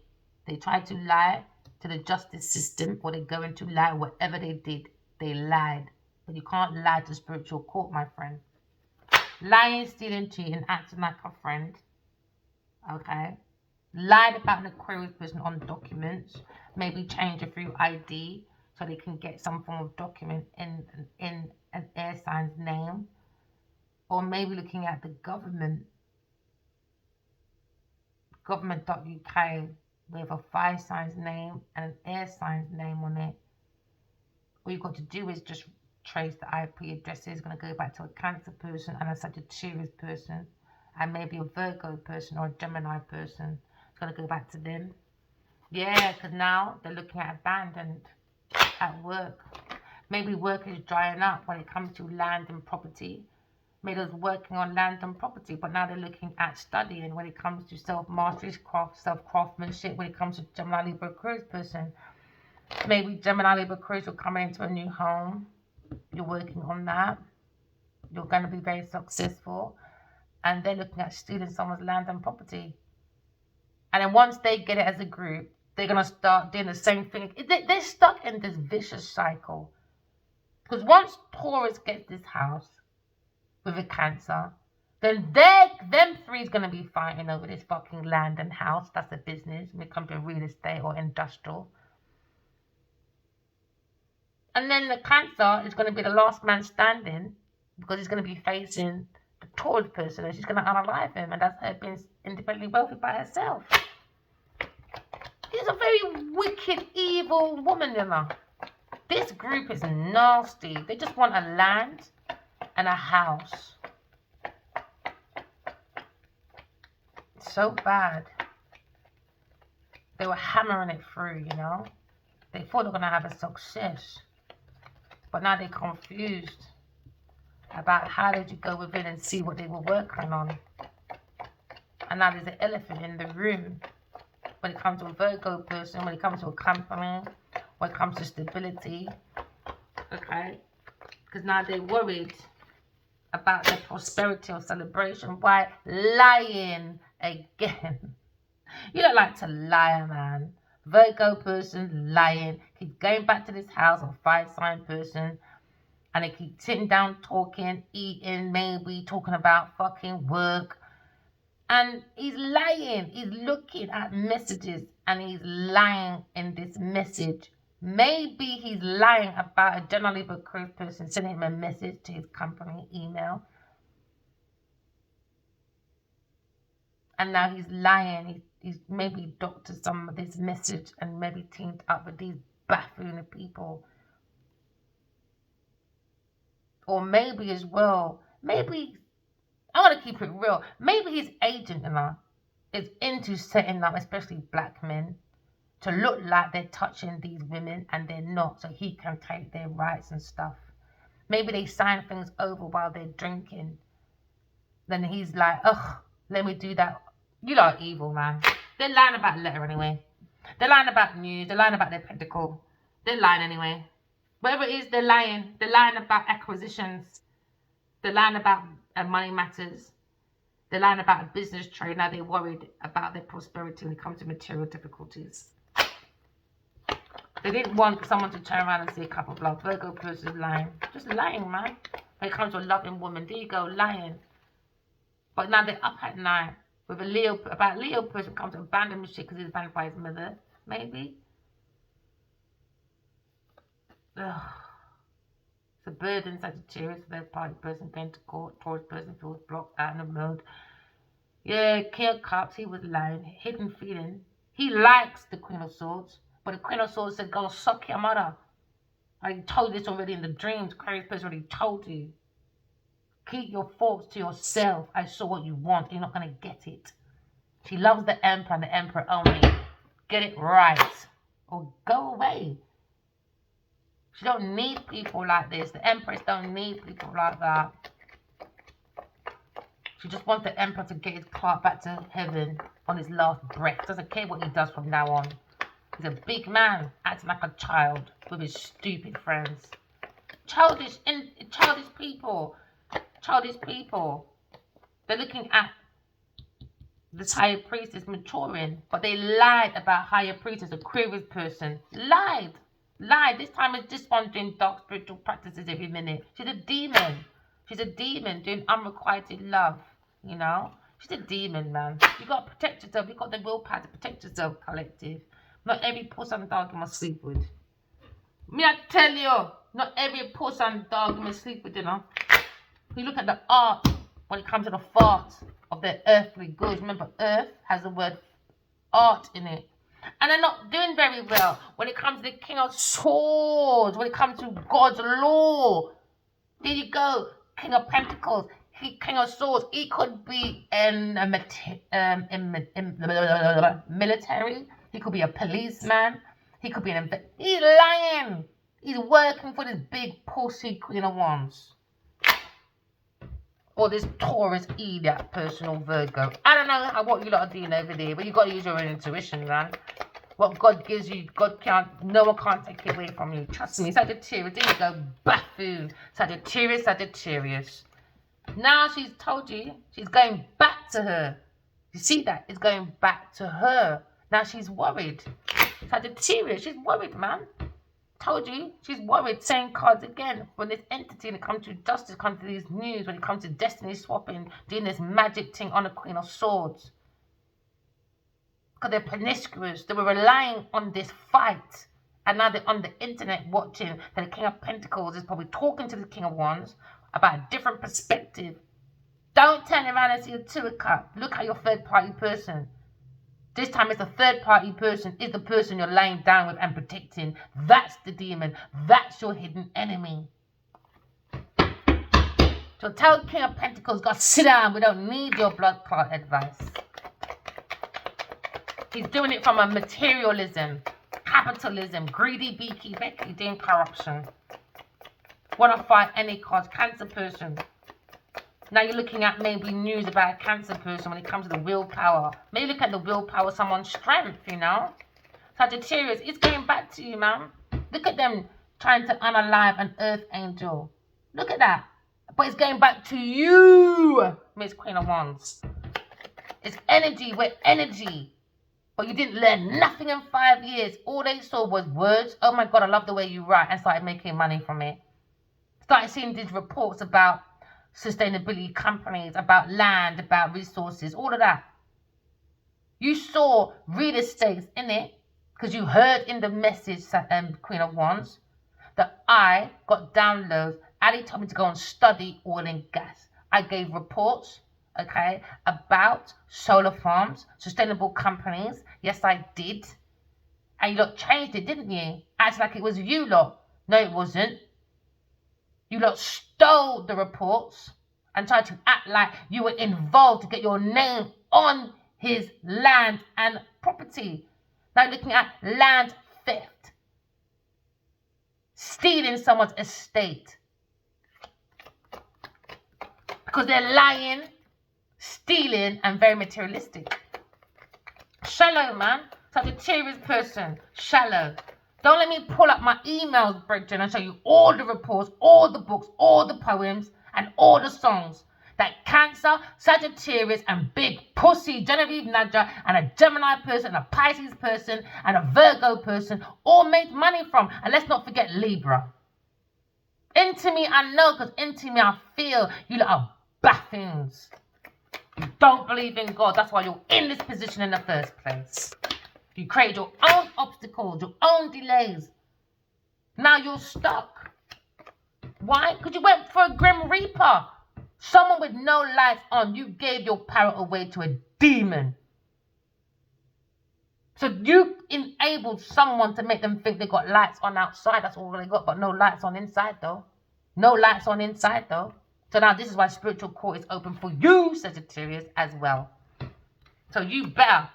They tried to lie to the justice system, or they're going to lie. Whatever they did, they lied. But you can't lie to spiritual court, my friend. Lying, stealing, cheating, acting like a friend. Okay? Lied about an Aquarius person on documents. Maybe change a few ID so they can get some form of document in an air sign's name. Or maybe looking at the government.uk with a fire sign's name and an air sign's name on it. All you've got to do is just trace the IP addresses. It's going to go back to a Cancer person and a Sagittarius person, and maybe a Virgo person or a Gemini person. It's going to go back to them. Yeah, because now they're looking at abandoned at work. Maybe work is drying up when it comes to land and property. Maybe they're working on land and property, but now they're looking at studying when it comes to self-mastery, self-craftsmanship, when it comes to Gemini, Libra, Aquarius person. Maybe Gemini, Libra, Aquarius, you're coming into a new home. You're working on that. You're going to be very successful. And they're looking at stealing someone's land and property. And then once they get it as a group, they're going to start doing the same thing. They're stuck in this vicious cycle. Because once Taurus gets this house with a Cancer, then them three is going to be fighting over this fucking land and house. That's a business when it comes to real estate or industrial. And then the Cancer is going to be the last man standing because he's going to be facing the Taurus person, and she's going to unalive him, and that's her being independently wealthy by herself. She's a very wicked, evil woman, you know. This group is nasty. They just want a land and a house. It's so bad. They were hammering it through, you know. They thought they were going to have a success. But now they're confused about how did you go within and see what they were working on. And now there's an elephant in the room. When it comes to a Virgo person, when it comes to a company, when it comes to stability. Okay? Because now they're worried about their prosperity or celebration. Why? Lying again. You don't like to lie, man. Virgo person lying. Keep going back to this house, or fire sign person. And they keep sitting down talking, eating, maybe talking about fucking work. And he's lying. He's looking at messages and he's lying in this message. Maybe he's lying about a generally Aquarius person sending him a message to his company email. And now he's lying. He's maybe doctored some of this message and maybe teamed up with these buffoon people. Or maybe as well, maybe, I want to keep it real, maybe his agent is into setting up, especially black men, to look like they're touching these women and they're not, so he can take their rights and stuff. Maybe they sign things over while they're drinking. Then he's like, ugh, let me do that. You lot are evil, man. They're lying about letter anyway. They're lying about news. They're lying about their pentacle. They're lying anyway. Whatever it is, they're lying. They're lying about acquisitions. They're lying about money matters. They're lying about a business trade. Now they're worried about their prosperity when it comes to material difficulties. They didn't want someone to turn around and see a cup of love. Virgo person lying. Just lying, man. When it comes to a loving woman, there you go, lying. But now they're up at night with a Leo person comes to abandon the shit because he's abandoned by his mother. Maybe. Ugh. It's a burden, Sagittarius, third party person going to court. Taurus person feels blocked out in the mode. Yeah, King of Cups, he was lying. Hidden feeling. He likes the Queen of Swords. But the Queen of Swords said, go suck your mother. I told you this already in the dreams. Aquarius person already told you. Keep your thoughts to yourself. I saw what you want. You're not going to get it. She loves the Emperor and the Emperor only. Get it right. Or go away. She don't need people like this. The Empress don't need people like that. She just wants the Emperor to get his clerk back to heaven on his last breath. Doesn't care what he does from now on. He's a big man, acting like a child with his stupid friends. Childish people. Childish people. They're looking at this higher priestess maturing, but they lied about higher priestess, Aquarius person. Lied. This time it's this one doing dark spiritual practices every minute. She's a demon. She's a demon doing unrequited love, you know. She's a demon, man. You got to protect yourself. You got the willpower to protect yourself, collective. Not every puss and dog you must sleep with. Me, I tell you, not every puss and dog you must sleep with, you know. You look at the art when it comes to the fart of the earthly goods. Remember, earth has the word art in it. And they're not doing very well when it comes to the King of Swords, when it comes to God's law. There you go, King of Pentacles, King of Swords. He could be military. He could be a policeman. He could be an he's lying. He's working for this big pussy Queen of Wands. Or this Taurus idiot person or Virgo. I don't know what you lot are doing over there, but you got to use your own intuition, man. What God gives you, no one can't take it away from you. Trust me, Sagittarius, there you go, buffoon. Sagittarius. Now she's told you, she's going back to her. You see that? It's going back to her. Now she's worried. Sagittarius, she's worried, man. Told you, she's worried. Same cards again. When this entity, when it comes to justice, comes to these news, when it comes to destiny swapping, doing this magic thing on the Queen of Swords. Because they're promiscuous. They were relying on this fight. And now they're on the internet watching that the King of Pentacles is probably talking to the King of Wands about a different perspective. Don't turn around and see a Two of Cups. Look at your third party person. This time it's a third party person, is the person you're lying down with and protecting. That's the demon. That's your hidden enemy. So tell King of Pentacles, God, sit down. We don't need your blood clot advice. He's doing it from a materialism, capitalism, greedy beekeeper, doing corruption. Want to fight any cause, cancer person. Now you're looking at maybe news about a cancer person when it comes to the willpower. Maybe look at the willpower of someone's strength, you know. Sagittarius, it's going back to you, man. Look at them trying to unalive an earth angel. Look at that. But it's going back to you, Miss Queen of Wands. It's energy, we're energy. But you didn't learn nothing in 5 years. All they saw was words. Oh my God, I love the way you write. And started making money from it. Started seeing these reports about sustainability companies, about land, about resources, all of that. You saw real estate in it because you heard in the message, Queen of Wands, that I got downloads. Ali told me to go and study oil and gas. I gave reports, okay, about solar farms, sustainable companies. Yes, I did. And you lot changed it, didn't you? Acted like it was you lot. No, it wasn't. You lot stole the reports and tried to act like you were involved to get your name on his land and property. Now looking at land theft. Stealing someone's estate. Because they're lying, stealing, and very materialistic. Shallow, man. Sagittarius person. Shallow. Don't let me pull up my emails, Bridget, and show you all the reports, all the books, all the poems, and all the songs. that Cancer, Sagittarius, and big pussy Genevieve Nadja, and a Gemini person, a Pisces person, and a Virgo person all made money from. And let's not forget Libra. Into me, I know, because into me, I feel you lot are buffoons. You don't believe in God. That's why you're in this position in the first place. You created your own obstacles, your own delays. Now you're stuck. Why? Because you went for a Grim Reaper. Someone with no lights on. You gave your power away to a demon. So you enabled someone to make them think they got lights on outside. That's all they got, but no lights on inside though. No lights on inside though. So now this is why spiritual court is open for you, Sagittarius, as well. So you better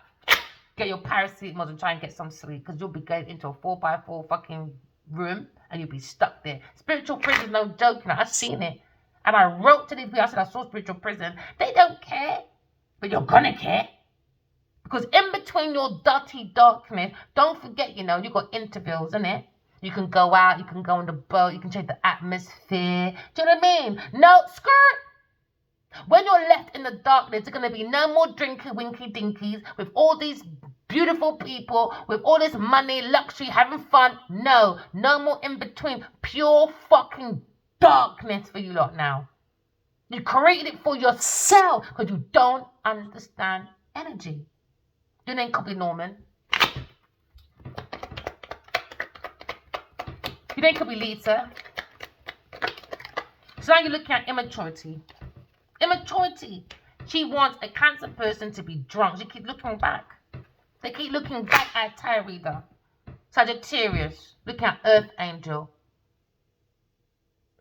get your paracetamol and try and get some sleep, because you'll be going into a 4x4 fucking room and you'll be stuck there. Spiritual prison is no joke. I've seen it. And I wrote to these people, I said I saw spiritual prison. They don't care. But you're gonna care. Because in between your dirty darkness, don't forget, you got intervals, innit? You can go out, you can go on the boat, you can change the atmosphere. Do you know what I mean? No, skirt. When you're left in the darkness, there's going to be no more drinky winky dinkies with all these beautiful people, with all this money, luxury, having fun. No more in between. Pure fucking darkness for you lot now. You created it for yourself because you don't understand energy. Your name could be Norman. Your name could be Lisa. So now you're looking at immaturity. Immaturity. She wants a Cancer person to be drunk. She keeps looking back. They keep looking back at tarot reader. Sagittarius. Looking at Earth Angel.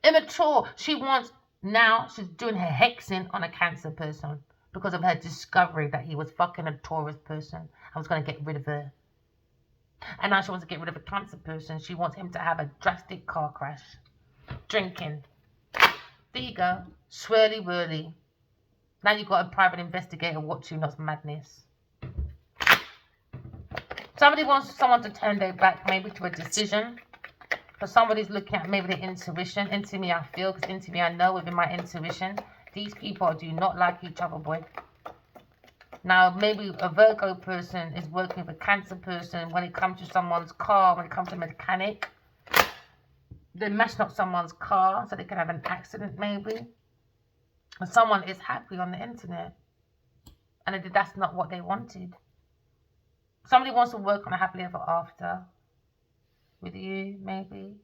Immature. She wants, now she's doing her hexing on a Cancer person because of her discovery that he was fucking a Taurus person and was going to get rid of her. And now she wants to get rid of a Cancer person. She wants him to have a drastic car crash. Drinking. There you go. Swirly whirly. Now you've got a private investigator watching. That's madness. Somebody wants someone to turn their back maybe to a decision. But somebody's looking at maybe their intuition. Into me I feel, because into me I know within my intuition. These people do not like each other, boy. Now, maybe a Virgo person is working with a Cancer person when it comes to someone's car, when it comes to mechanic. They're messing up someone's car so they can have an accident, maybe. And someone is happy on the internet. And that's not what they wanted. Somebody wants to work on a happily ever after. With you, maybe.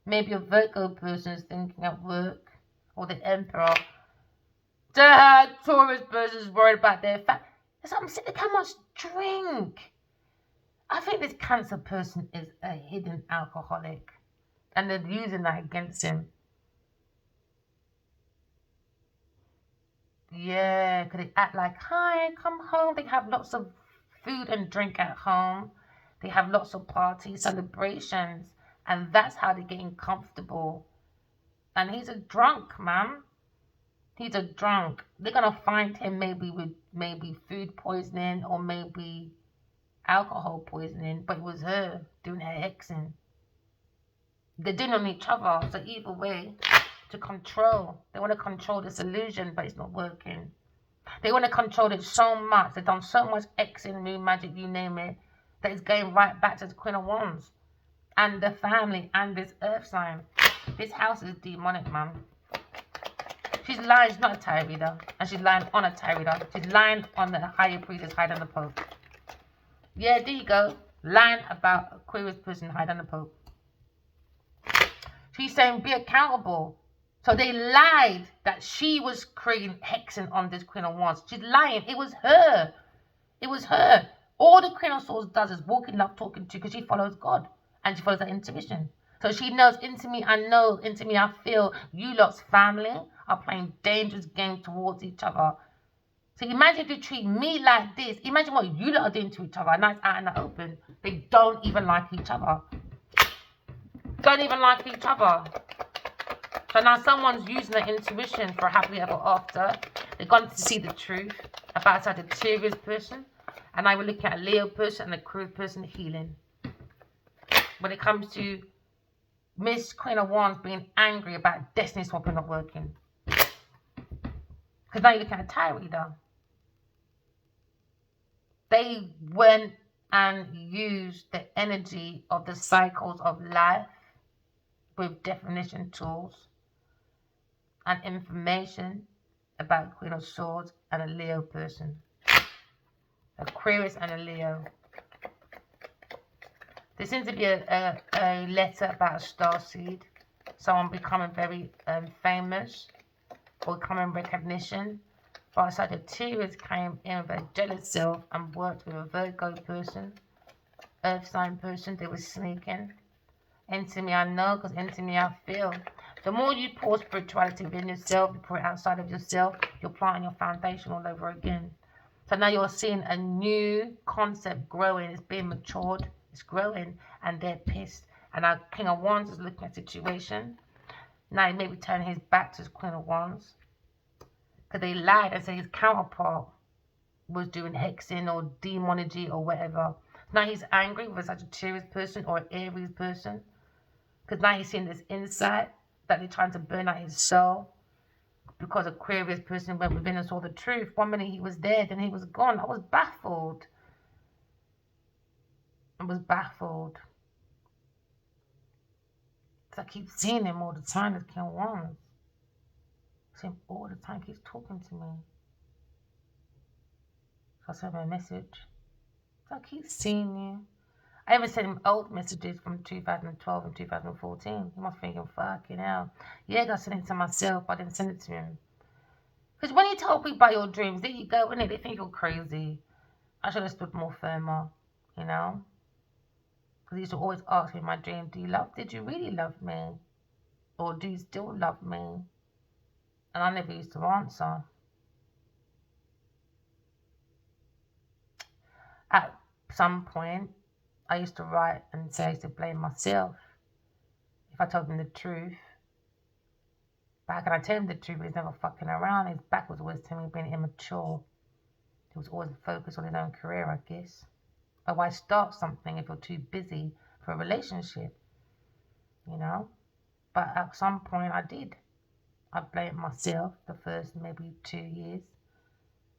Maybe a Virgo person is thinking at work. Or the Emperor. The Taurus person is worried about their family. I'm saying, look how much drink. I think this Cancer person is a hidden alcoholic. And they're using that against him. Yeah, because they act like, hi, come home. They have lots of food and drink at home. They have lots of parties, celebrations. And that's how they're getting comfortable. And he's a drunk, man. He's a drunk. They're going to find him maybe with maybe food poisoning or maybe alcohol poisoning. But it was her doing her hexing. They're doing on each other. So either way, to control. They want to control this illusion, but it's not working. They want to control it so much. They've done so much hexing, new magic, you name it, that it's going right back to the Queen of Wands. And the family and this earth sign. This house is demonic, man. She's lying, she's not a tarot reader. And she's lying on a tarot reader. She's lying on the higher priestess hide on the Pope. Yeah, there you go. Lying about Aquarius person hide on the Pope. She's saying be accountable. So they lied that she was creating hexing on this Queen of Wands. She's lying. It was her. It was her. All the Queen of Swords does is walk in love, talking to, because she follows God. And she follows her intuition. So she knows, into me I know, into me I feel, you lot's family are playing dangerous games towards each other. So imagine if you treat me like this. Imagine what you lot are doing to each other. And that's out in the open. They don't even like each other. Don't even like each other. So now someone's using their intuition for a happily ever after. They've gone to see the truth about a Sagittarius person. And now we're looking at a Leo person and a Aquarius person healing. When it comes to Miss Queen of Wands being angry about destiny swapping not working. Because now you're looking at a tarot reader. They went and used the energy of the cycles of life with definition tools and information about Queen of Swords and a Leo person. Aquarius and a Leo. There seems to be a letter about a starseed. Someone becoming very famous or becoming recognition. But Sagittarius came in with a jealous self and worked with a Virgo person, Earth sign person. They were sneaking. Into me I know, because into me I feel. The more you pour spirituality within yourself, you pour it outside of yourself, you're planting your foundation all over again. So now you're seeing a new concept growing. It's being matured. It's growing. And they're pissed. And our King of Wands is looking at the situation. Now he may be turning his back to his Queen of Wands. Because they lied and said his counterpart was doing hexing or demonology or whatever. Now he's angry with a Sagittarius person or an Aries person. Because now he's seeing this insight that they're trying to burn out his soul. Because Aquarius person went within and saw the truth. One minute he was there, then he was gone. I was baffled. I was baffled. Because I keep seeing him all the time as King Wands. I see him all the time, keeps talking to me. So I sent him a message. So I keep seeing you. I even sent him old messages from 2012 and 2014. He must be thinking, fucking hell. Yeah, I got sent it to myself, but I didn't send it to him. Because when you tell people about your dreams, there you go, innit? They think you're crazy. I should have stood more firmer, you know? Because he used to always ask me in my dream, did you really love me? Or do you still love me? And I never used to answer. At some point, I used to write and say I used to blame myself. If I told him the truth, but how can I tell him the truth? He's never fucking around. His back was always to me being immature. He was always focused on his own career, I guess. But why start something if you're too busy for a relationship? You know? But at some point I did. I blamed myself the first maybe 2 years.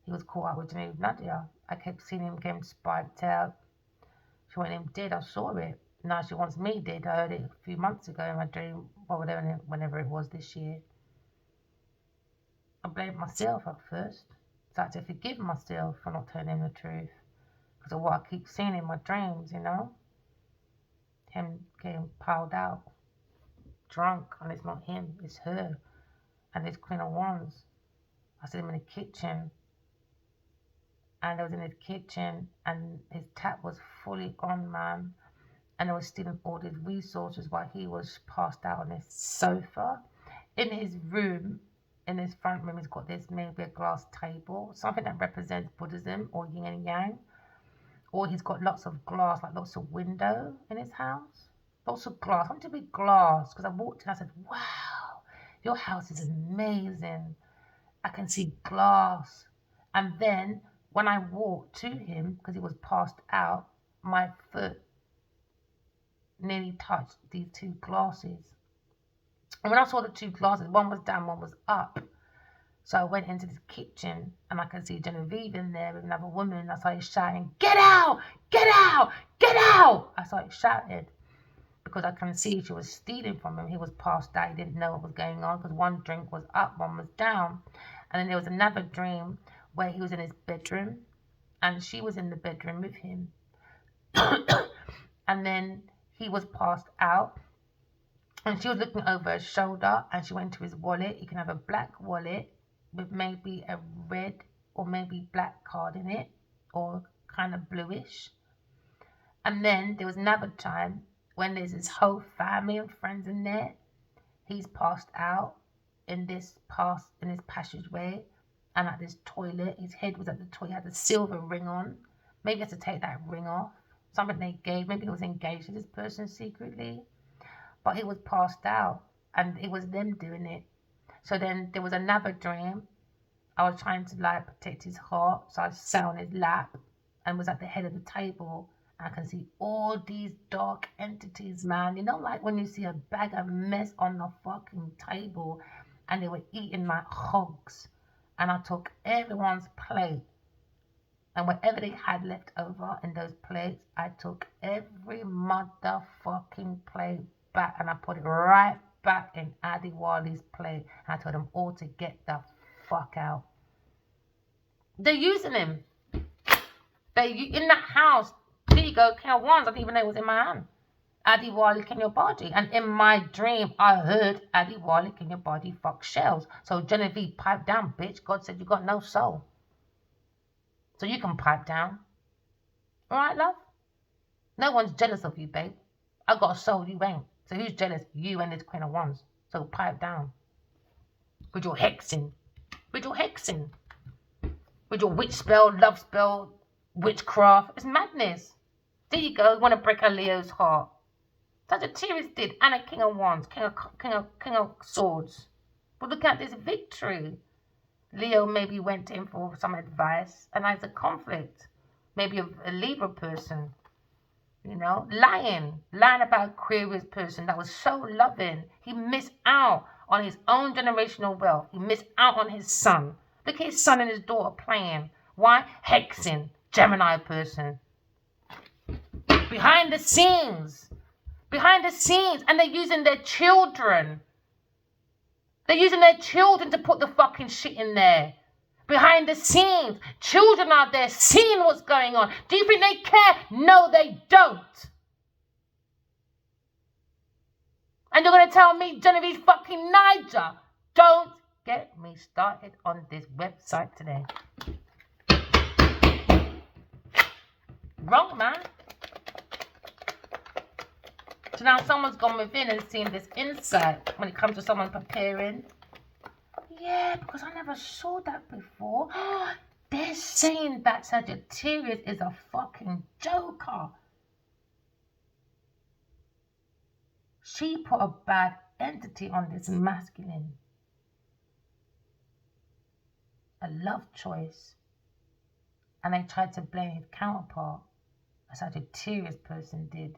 He was caught up with Nadia. I kept seeing him getting spiked out. She wanted him dead. I saw it. Now she wants me dead. I heard it a few months ago in my dream, or whenever it was this year. I blamed myself at first. So I had to forgive myself for not telling him the truth. Because of what I keep seeing in my dreams, you know? Him getting piled out, drunk, and it's not him, it's her. And it's Queen of Wands. I see him in the kitchen. And I was in his kitchen, and his tap was fully on, man. And I was stealing all his resources while he was passed out on his sofa. In his room, in his front room, he's got this maybe a glass table, something that represents Buddhism or yin and yang. Or he's got lots of glass, like lots of window in his house. Lots of glass. I want to be glass. Because I walked in, I said, wow, your house is amazing. I can see glass. And then when I walked to him, because he was passed out, my foot nearly touched these two glasses. And when I saw the two glasses, one was down, one was up. So I went into the kitchen and I could see Genevieve in there with another woman. I started shouting, get out, get out, get out. I started shouting because I can see she was stealing from him. He was passed out. He didn't know what was going on because one drink was up, one was down. And then there was another dream where he was in his bedroom and she was in the bedroom with him. And then he was passed out. And she was looking over her shoulder and she went to his wallet. He can have a black wallet with maybe a red or maybe black card in it or kind of bluish. And then there was another time when there's his whole family and friends in there. He's passed out in this passageway and at this toilet. His head was at the toilet. He had a silver ring on. Maybe he had to take that ring off. Something they gave. Maybe he was engaged to this person secretly. But he was passed out and it was them doing it. So then there was another dream. I was trying to like protect his heart. So I sat on his lap and was at the head of the table. I can see all these dark entities, man. You know, like when you see a bag of mess on the fucking table and they were eating like hogs. and I took everyone's plate. And whatever they had left over in those plates, I took every motherfucking plate back and I put it right back in Adiwali's plate. I told them all to get the fuck out. They're using him. In that house. There you go, King of Wands. I didn't even know it was in my hand. Adiwali, King of Body. And in my dream, I heard Adiwali, King of Body, fuck shells. So Genevieve, pipe down, bitch. God said you got no soul. So you can pipe down. Alright, love? No one's jealous of you, babe. I got a soul, you ain't. So who's jealous? You and this Queen of Wands. So pipe down. With your hexing. With your hexing. With your witch spell, love spell, witchcraft. It's madness. There you go. You want to break a Leo's heart. Sagittarius did. And a King of Wands. King of Swords. But look at this victory. Leo maybe went in for some advice. And there's a conflict. Maybe a Libra person. You know, lying about Aquarius person that was so loving. He missed out on his own generational wealth. He missed out on his son. Look at his son and his daughter playing. Why? Hexing. Gemini person. Behind the scenes. And they're using their children. They're using their children to put the fucking shit in there. Behind the scenes, children are there seeing what's going on. Do you think they care? No, they don't. And you're going to tell me Genevieve fucking Niger? Don't get me started on this website today. Wrong, man. So now someone's gone within and seen this insight when it comes to someone preparing. Yeah, because I never saw that before. They're saying that Sagittarius is a fucking joker. She put a bad entity on this masculine. A love choice. And they tried to blame his counterpart. A Sagittarius person did.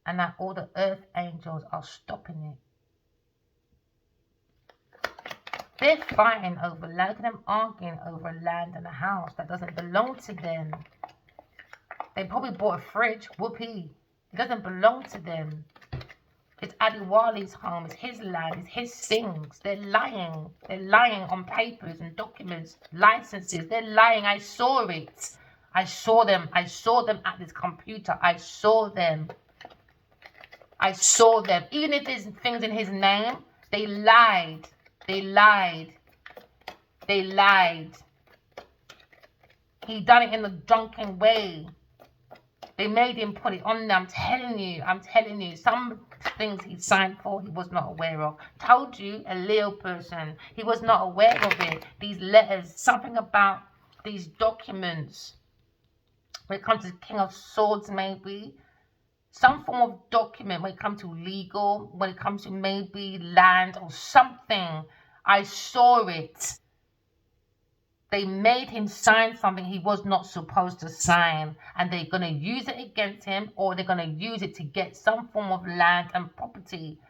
And now all the earth angels are stopping it. They're fighting over land. Look at them arguing over land and a house that doesn't belong to them. They probably bought a fridge. Whoopee. It doesn't belong to them. It's Adiwali's home. It's his land. It's his things. They're lying. They're lying on papers and documents, licenses. They're lying. I saw it. I saw them. I saw them at this computer. I saw them. I saw them. Even if there's things in his name, they lied. They lied. They lied. He done it in a drunken way. They made him put it on there. I'm telling you. Some things he signed for, he was not aware of. Told you, a Leo person. He was not aware of it. These letters, something about these documents. When it comes to King of Swords, maybe. Some form of document when it comes to legal, when it comes to maybe land or something. I saw it. They made him sign something he was not supposed to sign. And they're going to use it against him, or they're going to use it to get some form of land and property.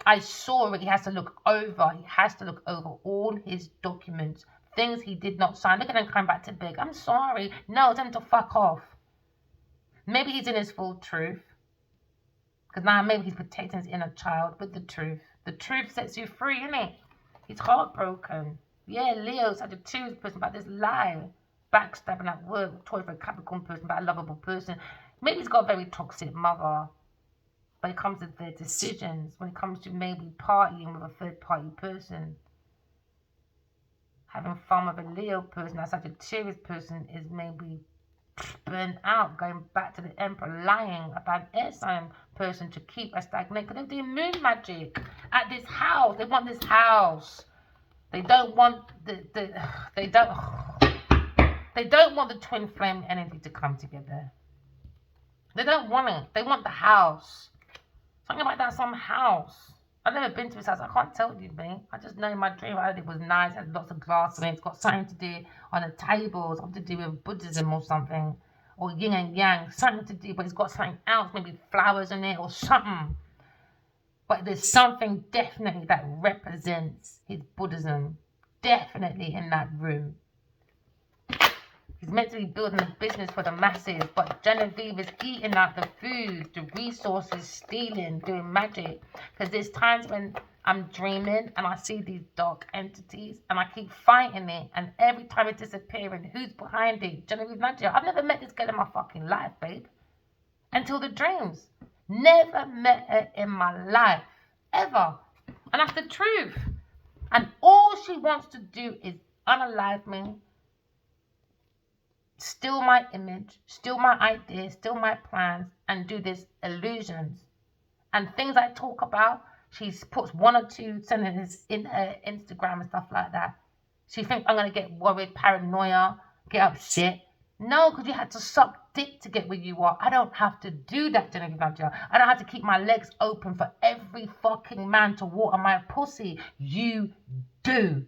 I saw it. He has to look over. He has to look over all his documents. Things he did not sign. Look at him come back to beg. I'm sorry. No, tell him to fuck off. Maybe he's in his full truth. Because now maybe he's protecting his inner child with the truth. The truth sets you free, innit? He's heartbroken. Yeah, Leo, Sagittarius person about this lie. Backstabbing at work. Toy for a Capricorn person, about a lovable person. Maybe he's got a very toxic mother. When it comes to their decisions. When it comes to maybe partying with a third party person. Having fun with a Leo person. A Sagittarius person is maybe burnt out, going back to the Emperor, lying about an air sign person to keep us stagnant. Because they're doing moon magic at this house. They want this house. They don't want they don't want the twin flame energy to come together. They don't want it. They want the house. Something like that, some house. I've never been to his house. I can't tell you, man. I just know in my dream I heard it was nice. It had lots of glass in it. It's got something to do on the table. Something to do with Buddhism or something. Or yin and yang. Something to do, but it's got something else. Maybe flowers in it or something. But there's something definitely that represents his Buddhism. Definitely in that room. He's meant to be building a business for the masses, but Genevieve is eating out the food, the resources, stealing, doing magic. Because there's times when I'm dreaming and I see these dark entities and I keep fighting it, and every time it's disappearing, who's behind it? Genevieve Nadia. I've never met this girl in my fucking life, babe. Until the dreams. Never met her in my life. Ever. And that's the truth. And all she wants to do is unalive me, steal my image, steal my ideas, steal my plans, and do this illusions. And things I talk about, she puts 1 or 2 sentences in her Instagram and stuff like that. She thinks I'm going to get worried, paranoia, get upset. No, because you had to suck dick to get where you are. I don't have to do that, Genevieve Nadia. I don't have to keep my legs open for every fucking man to walk on my pussy. You do.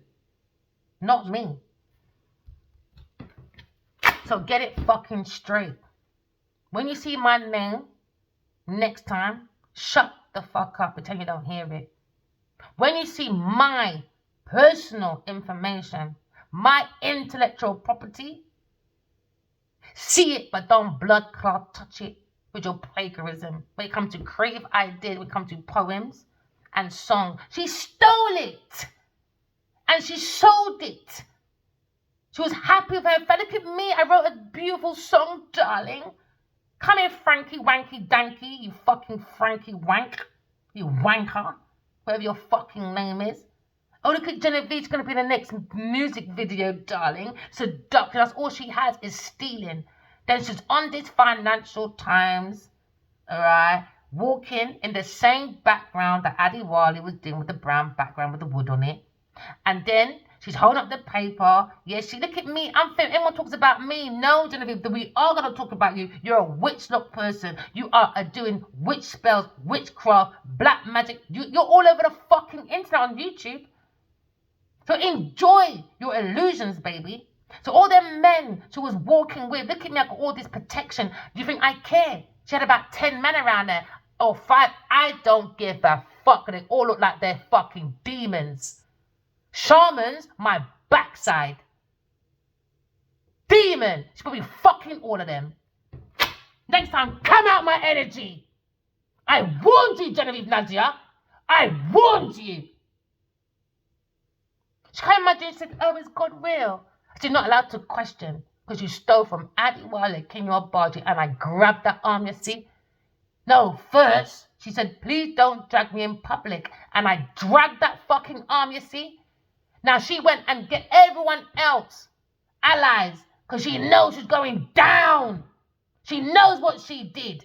Not me. So get it fucking straight. When you see my name next time, shut the fuck up, pretend you don't hear it. When you see my personal information, my intellectual property, see it but don't blood clot touch it with your plagiarism. When it comes to creative ideas, when it comes to poems and song, she stole it and she sold it. She was happy with her. Look at me. I wrote a beautiful song, darling. Come here, Frankie Wanky Danky. You fucking Frankie Wank. You wanker. Whatever your fucking name is. Oh, look at Genevieve. She's going to be in the next music video, darling. Seduction. That's all she has is stealing. Then she's on this Financial Times. Alright. Walking in the same background that Addy Wally was doing with the brown background with the wood on it. And then she's holding up the paper. Yes, she look at me. I'm fair. Everyone talks about me. No, Genevieve, we are going to talk about you. You're a witch-lock person. You are doing witch spells, witchcraft, black magic. You're all over the fucking internet on YouTube. So enjoy your illusions, baby. So all them men she was walking with, look at me, I got all this protection. Do you think I care? She had about 10 men around there. Or 5. I don't give a fuck. They all look like they're fucking demons. Shamans, my backside. Demon. She's probably fucking all of them. Next time, come out my energy. I warned you, Genevieve Nadia. I warned you. She came in my dream and said, oh, is God real? I said, not allowed to question because you stole from Addy Wale, King your body, and I grabbed that arm, you see. No, first, she said, please don't drag me in public. And I dragged that fucking arm, you see. Now she went and get everyone else allies because she knows she's going down. She knows what she did.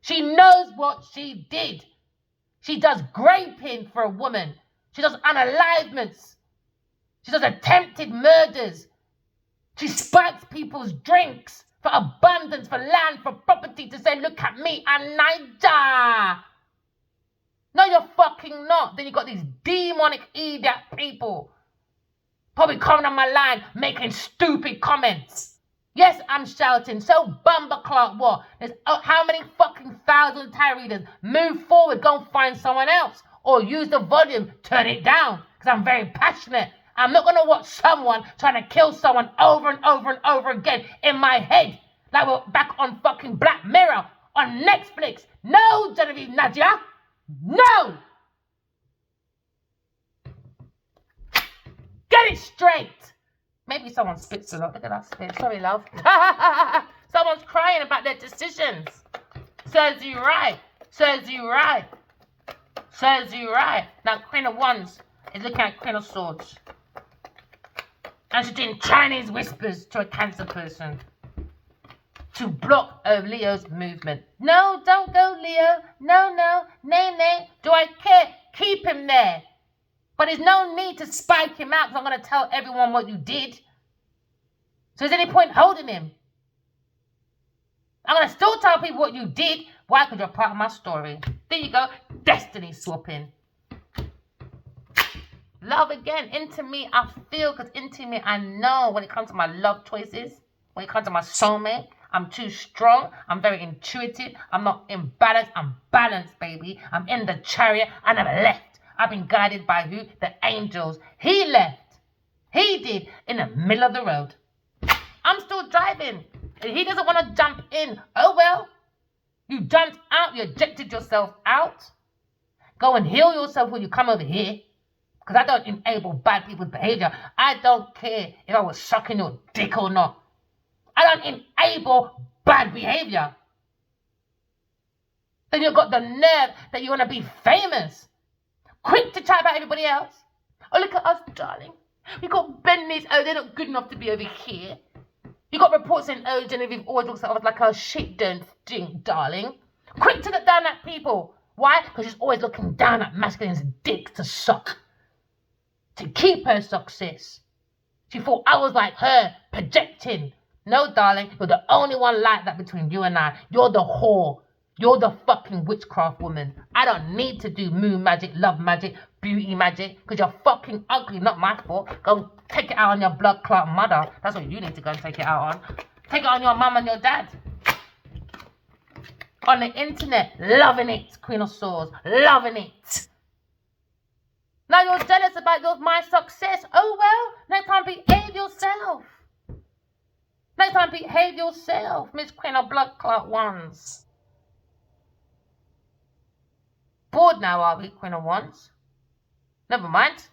She knows what she did. She does graping for a woman. She does unalivements. She does attempted murders. She spikes people's drinks for abundance, for land, for property, to say, look at me, I'm Niger. No, you're fucking not. Then you got these demonic idiot people probably coming on my line making stupid comments. Yes, I'm shouting. So Bumberclark what? There's how many fucking thousand tarot readers? Move forward, go and find someone else. Or use the volume, turn it down. Because I'm very passionate. I'm not going to watch someone trying to kill someone over and over and over again in my head. Like we're back on fucking Black Mirror on Netflix. No, Genevieve Nadia. No! Get it straight! Maybe someone spits a lot. Look at that spit. Sorry, love. Someone's crying about their decisions. Serves you right. Serves you right. Serves you right. Now, Queen of Wands is looking at Queen of Swords. And she's doing Chinese whispers to a Cancer person to block Leo's movement. No, don't go, Leo. No, no. Nay, nay. Do I care? Keep him there. But there's no need to spike him out because I'm going to tell everyone what you did. So is there any point holding him? I'm going to still tell people what you did. Why? Because you're part of my story. There you go. Destiny swapping. Love again. Into me, I feel, because into me, I know when it comes to my love choices, when it comes to my soulmate, I'm too strong. I'm very intuitive. I'm not imbalanced. I'm balanced, baby. I'm in the chariot. I never left. I've been guided by who? The angels. He left. He did in the middle of the road. I'm still driving. And he doesn't want to jump in. Oh, well. You jumped out. You ejected yourself out. Go and heal yourself when you come over here. Because I don't enable bad people's behavior. I don't care if I was sucking your dick or not. I don't enable bad behavior. Then you've got the nerve that you want to be famous. Quick to chat about everybody else. Oh, look at us, darling. We got Bentley's. Oh, they're not good enough to be over here. You got reports saying, oh, Genevieve always looks at us like her shit don't stink, darling. Quick to look down at people. Why? Because she's always looking down at masculine's dick to suck. To keep her success. She thought I was like her, projecting. No, darling, you're the only one like that between you and I. You're the whore. You're the fucking witchcraft woman. I don't need to do moon magic, love magic, beauty magic, because you're fucking ugly, not my fault. Go take it out on your blood clot mother. That's what you need to go and take it out on. Take it on your mum and your dad. On the internet, loving it, Queen of Swords, loving it. Now you're jealous about my success. Oh well, next time behave yourself. Next time behave yourself, Miss Queen of Blood Clot Ones. Bored now, are we, Queen of Wands? Never mind.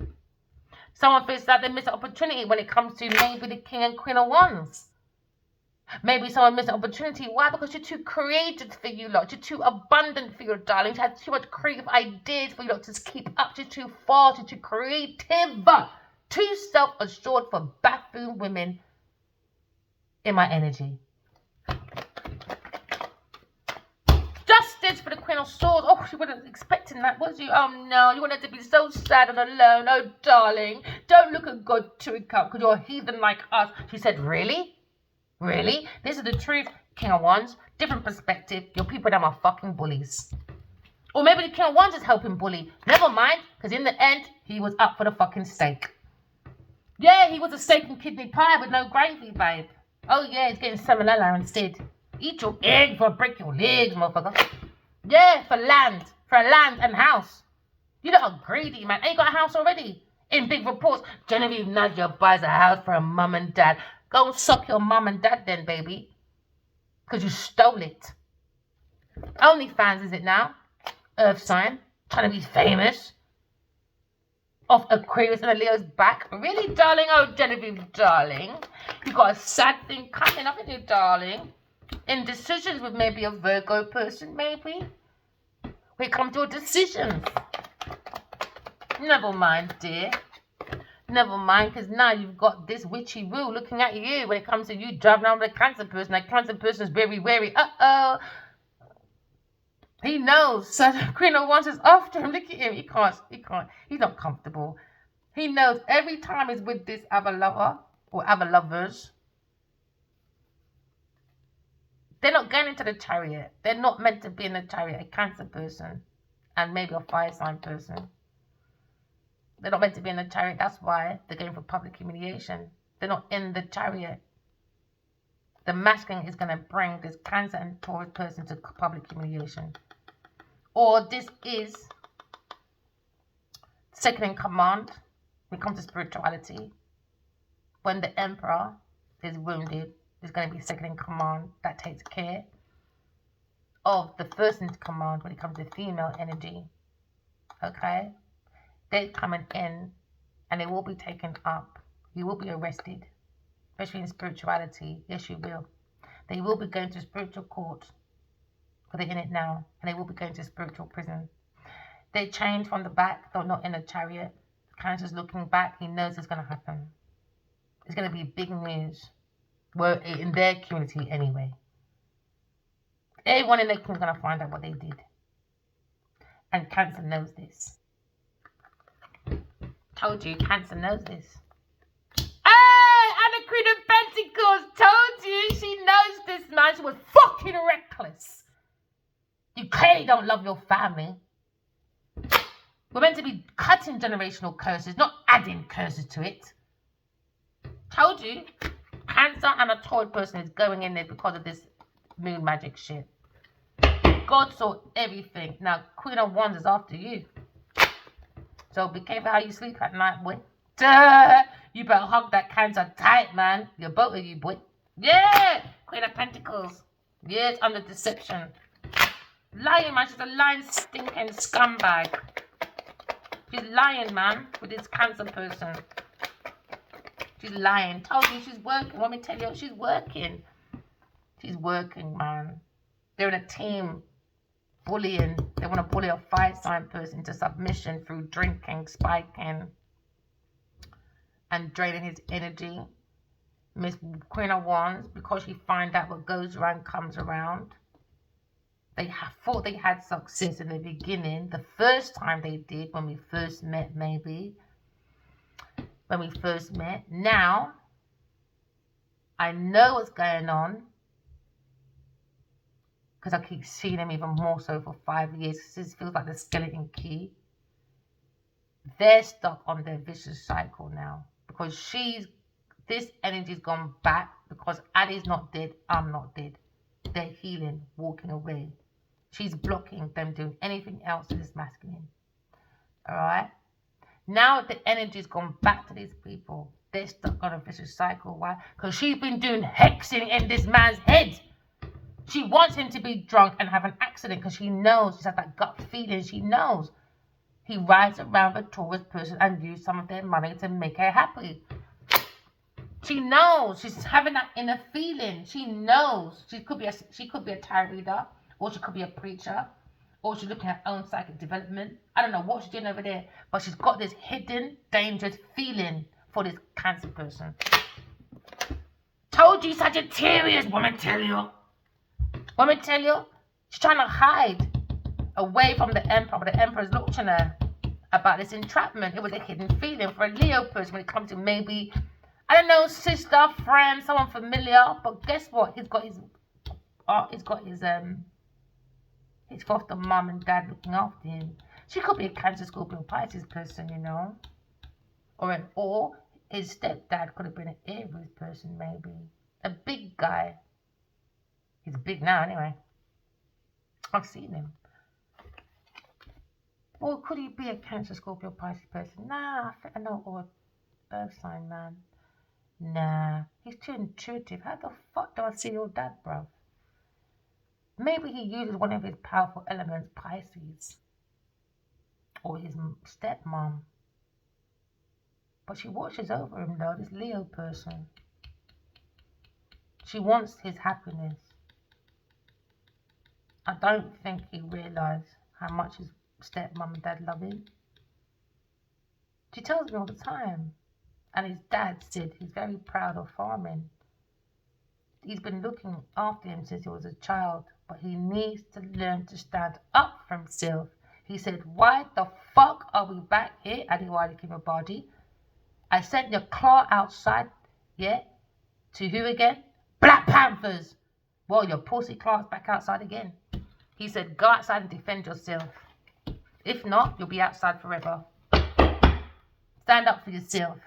Someone feels that they miss an opportunity when it comes to maybe the King and Queen of Wands. Maybe someone missed an opportunity. Why? Because you're too creative for you lot. You're too abundant for your darling. You had too much creative ideas for you lot to keep up. You're too fast. You're too creative. Too self-assured for bathroom women in my energy. Justice for the Queen of Swords. Oh, she wasn't expecting that, was you? Oh, no. You wanted to be so sad and alone. Oh, darling. Don't look at God to account because you're a heathen like us. She said, really? Really? This is the truth, King of Wands. Different perspective. Your people them are fucking bullies. Or maybe the King of Wands is helping bully. Never mind, because in the end, he was up for the fucking steak. Yeah, he was a steak and kidney pie with no gravy, babe. Oh yeah, he's getting salmonella instead. Eat your egg before I break your legs, motherfucker. Yeah, for land. For a land and house. You lot are greedy, man. And you got a house already. In big reports, Genevieve Nadia buys a house for her mum and dad. Go and suck your mum and dad then, baby. Because you stole it. OnlyFans is it now? Earth sign. Trying to be famous. Off Aquarius and a Leo's back. Really, darling? Oh, Genevieve, darling. You got a sad thing coming up in you, darling. Indecisions with maybe a Virgo person, maybe. We come to a decision. Never mind, dear. Never mind, because now you've got this witchy woo looking at you when it comes to you driving around with a Cancer person. That Cancer person is very wary. Uh-oh. He knows. So the Queen of Wands is after him. Look at him. He can't. He's not comfortable. He knows every time he's with this other lover or other lovers, they're not going into the chariot. They're not meant to be in the chariot. A Cancer person and maybe a fire sign person. They're not meant to be in the chariot. That's why they're going for public humiliation. They're not in the chariot. The masculine is going to bring this Cancer and Taurus person to public humiliation. Or this is second in command when it comes to spirituality. When the Emperor is wounded, there's going to be second in command that takes care of the first in command when it comes to female energy. Okay? They're coming in and they will be taken up. You will be arrested, especially in spirituality. Yes, you will. They will be going to spiritual court because they're in it now, and they will be going to spiritual prison. They're chained from the back, though not in a chariot. Cancer's looking back. He knows it's going to happen. It's going to be big news. Well, in their community anyway. Everyone in their community is going to find out what they did. And Cancer knows this. Told you, Cancer knows this. Hey, and the Queen of Pentacles told you she knows this, man. She was fucking reckless. You clearly don't love your family. We're meant to be cutting generational curses, not adding curses to it. Told you. Cancer and a Taurus person is going in there because of this moon magic shit. God saw everything. Now, Queen of Wands is after you. So be careful how you sleep at night, boy. You better hug that Cancer tight, man. You're both of you, boy. Yeah! Queen of Pentacles. Yes, under deception. Lying, man. She's a lying, stinking scumbag. She's lying, man, with this Cancer person. She's lying. Told you she's working. Let me tell you, she's working. She's working, man. They're in a team. Bullying. They want to bully a fire sign person into submission through drinking, spiking, and draining his energy. Miss Queen of Wands, because she find out what goes around comes around. They thought they had success in the beginning. The first time they did, when we first met, maybe. When we first met. Now, I know what's going on. Because I keep seeing him even more so for 5 years. This feels like the skeleton key. They're stuck on their vicious cycle now. Because this energy's gone back. Because Addie's not dead, I'm not dead. They're healing, walking away. She's blocking them doing anything else to this masculine. Alright? Now the energy's gone back to these people. They're stuck on a vicious cycle. Why? Because she's been doing hexing in this man's head. She wants him to be drunk and have an accident because she knows, she's had that gut feeling, she knows. He rides around with a Taurus person and use some of their money to make her happy. She knows, she's having that inner feeling. She knows. She could be a tarot reader, or she could be a preacher, or she's looking at her own psychic development. I don't know what she's doing over there, but she's got this hidden, dangerous feeling for this Cancer person. Told you, Sagittarius, woman tell you. Let me tell you, she's trying to hide away from the Emperor, but the Emperor's looking at her about this entrapment. It was a hidden feeling for a Leo person when it comes to maybe, I don't know, sister, friend, someone familiar. But guess what? He's got his foster mom and dad looking after him. She could be a Cancer, Scorpio, Pisces person, you know, or his stepdad could have been an Aries person, maybe a big guy. He's big now, anyway. I've seen him. Or could he be a Cancer, Scorpio, Pisces person? Nah, I think I know, or a birth sign, man. Nah, he's too intuitive. How the fuck do I see your dad, bro? Maybe he uses one of his powerful elements, Pisces. Or his stepmom. But she watches over him, though, this Leo person. She wants his happiness. I don't think he realised how much his stepmom and dad love him. She tells me all the time. And his dad said he's very proud of farming. He's been looking after him since he was a child, but he needs to learn to stand up for himself. He said, why the fuck are we back here at Iwali Kimabadi? I sent your claw outside, yeah? To who again? Black Panthers! Well, your pussy claw's back outside again. He said, go outside and defend yourself. If not, you'll be outside forever. Stand up for yourself.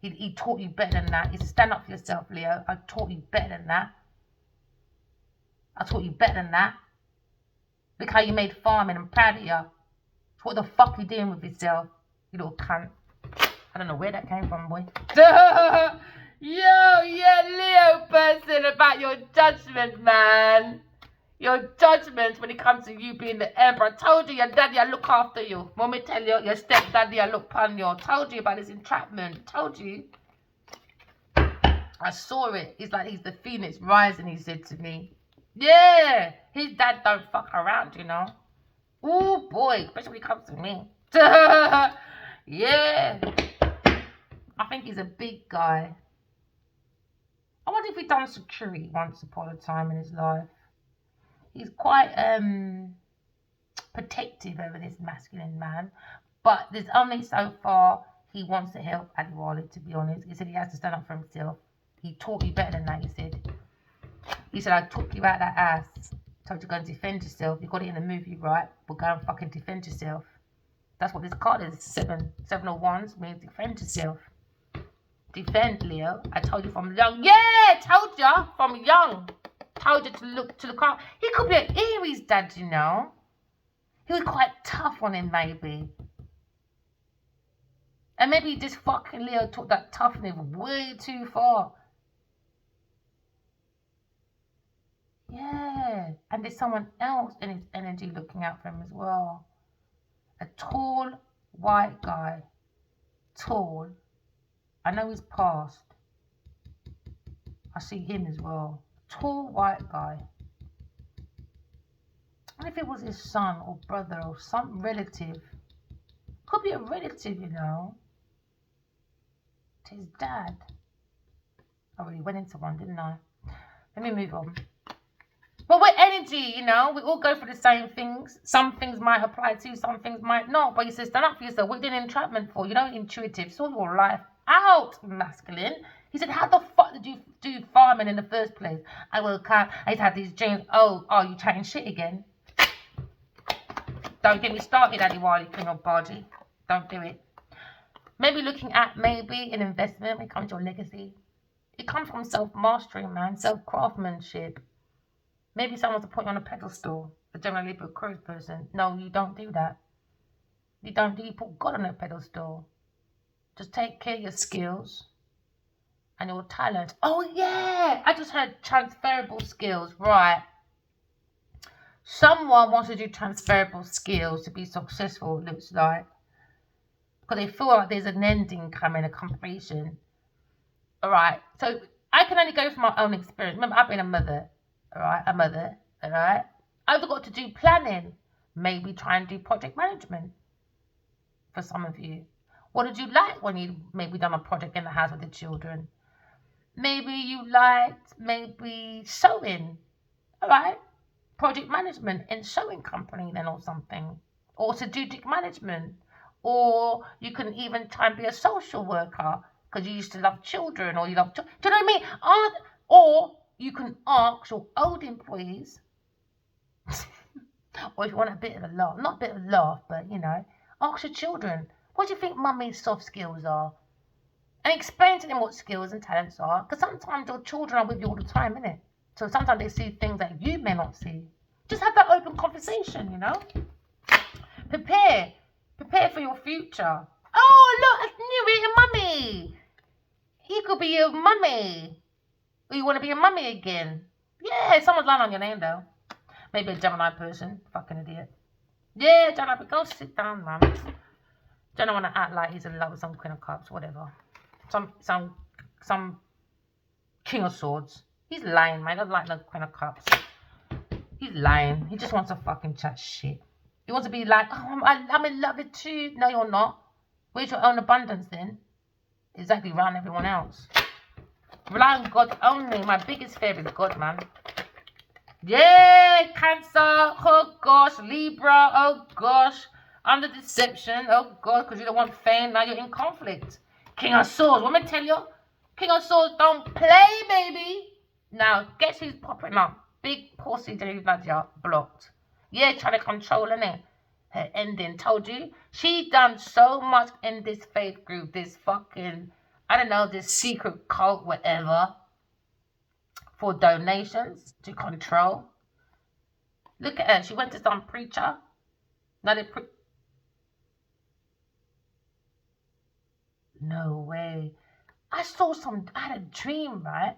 He taught you better than that. He said, stand up for yourself, Leo. I taught you better than that. I taught you better than that. Look how you made farming. I'm proud of you. What the fuck are you doing with yourself, you little cunt? I don't know where that came from, boy. Yo, yeah, Leo person, about your judgment, man. Your judgment when it comes to you being the Emperor. I told you your daddy will look after you. Want me tell you, your stepdaddy will look upon you. I told you about his entrapment. Told you. I saw it. It's like he's the phoenix rising, he said to me. Yeah, his dad don't fuck around, you know. Ooh, boy, especially when it comes to me. Yeah. I think he's a big guy. I wonder if he done security once upon a time in his life. He's quite protective over this masculine man. But there's only so far he wants to help Adewale, to be honest. He said he has to stand up for himself. He taught you better than that, he said. He said, I took you out that ass. Told you to go and defend yourself. You got it in the movie, right? Well, go and fucking defend yourself. That's what this card is. Seven of Wands means defend yourself. Defend, Leo. I told you from young. Yeah, told ya from young. Told you to look out. He could be an Aries dad, you know. He was quite tough on him, maybe. And maybe this fucking Leo took that toughness way too far. Yeah. And there's someone else in his energy looking out for him as well. A tall, white guy. Tall. I know he's passed. I see him as well. Tall, white guy. And if it was his son or brother or some relative. Could be a relative, you know. To his dad. I really went into one, didn't I? Let me move on. But we're energy, you know. We all go for the same things. Some things might apply to you, some things might not. But he says, stand up for yourself. What are you doing entrapment for? You know, intuitive. Sort your life out, masculine. He said, how the fuck did you do farming in the first place? I woke up, I had these dreams. Oh, you chatting shit again? Don't get me started, Addy Wiley, King of Bargy. Don't do it. Maybe looking at an investment when it comes to your legacy. It comes from self-mastery, man. Self-craftsmanship. Maybe someone's to put you on a pedestal. A generally Libra Aquarius person. No, you don't do that. You put God on a pedestal. Just take care of your skills and your talent. Oh yeah, I just heard transferable skills. Right. Someone wants to do transferable skills to be successful, it looks like. Because they feel like there's an ending coming, a completion. Alright, so I can only go from my own experience. Remember, I've been a mother. Alright. I've got to do planning. Maybe try and do project management. For some of you. What did you like when you maybe done a project in the house with the children? Maybe you liked sewing. Alright. Project management in sewing company then or something. Or strategic management. Or you can even try and be a social worker because you used to love children or you love children. Do you know what I mean? Or you can ask your old employees, or if you want a bit of a laugh, not a bit of a laugh, but you know, ask your children, what do you think mummy's soft skills are? And explain to them what skills and talents are. Because sometimes your children are with you all the time, innit? So sometimes they see things that you may not see. Just have that open conversation, you know? Prepare for your future. Oh, look, I knew it, a mummy. You could be a mummy. Or you want to be a mummy again. Yeah, someone's lying on your name, though. Maybe a Gemini person. Fucking idiot. Yeah, Gemini, but go sit down, man. Don't want to act like he's in love with some Queen of Cups, whatever. Some King of Swords. He's lying, man. He doesn't like no Queen of Cups. He's lying. He just wants to fucking chat shit. He wants to be like, oh, I'm in love with too. No, you're not. Where's your own abundance then? Exactly around everyone else. Rely on God only. My biggest fear is God, man. Yeah, Cancer. Oh gosh, Libra. Oh gosh, under deception. Oh god, because you don't want fame. Now you're in conflict. King of Swords. Let me tell you, King of Swords don't play, baby. Now, guess who's popping up? Big pussy Nadia blocked. Yeah, trying to control, innit? Her ending. Told you. She done so much in this faith group. This fucking, I don't know, this secret cult, whatever. For donations to control. Look at her. She went to some preacher. Now they no way. I had a dream, right?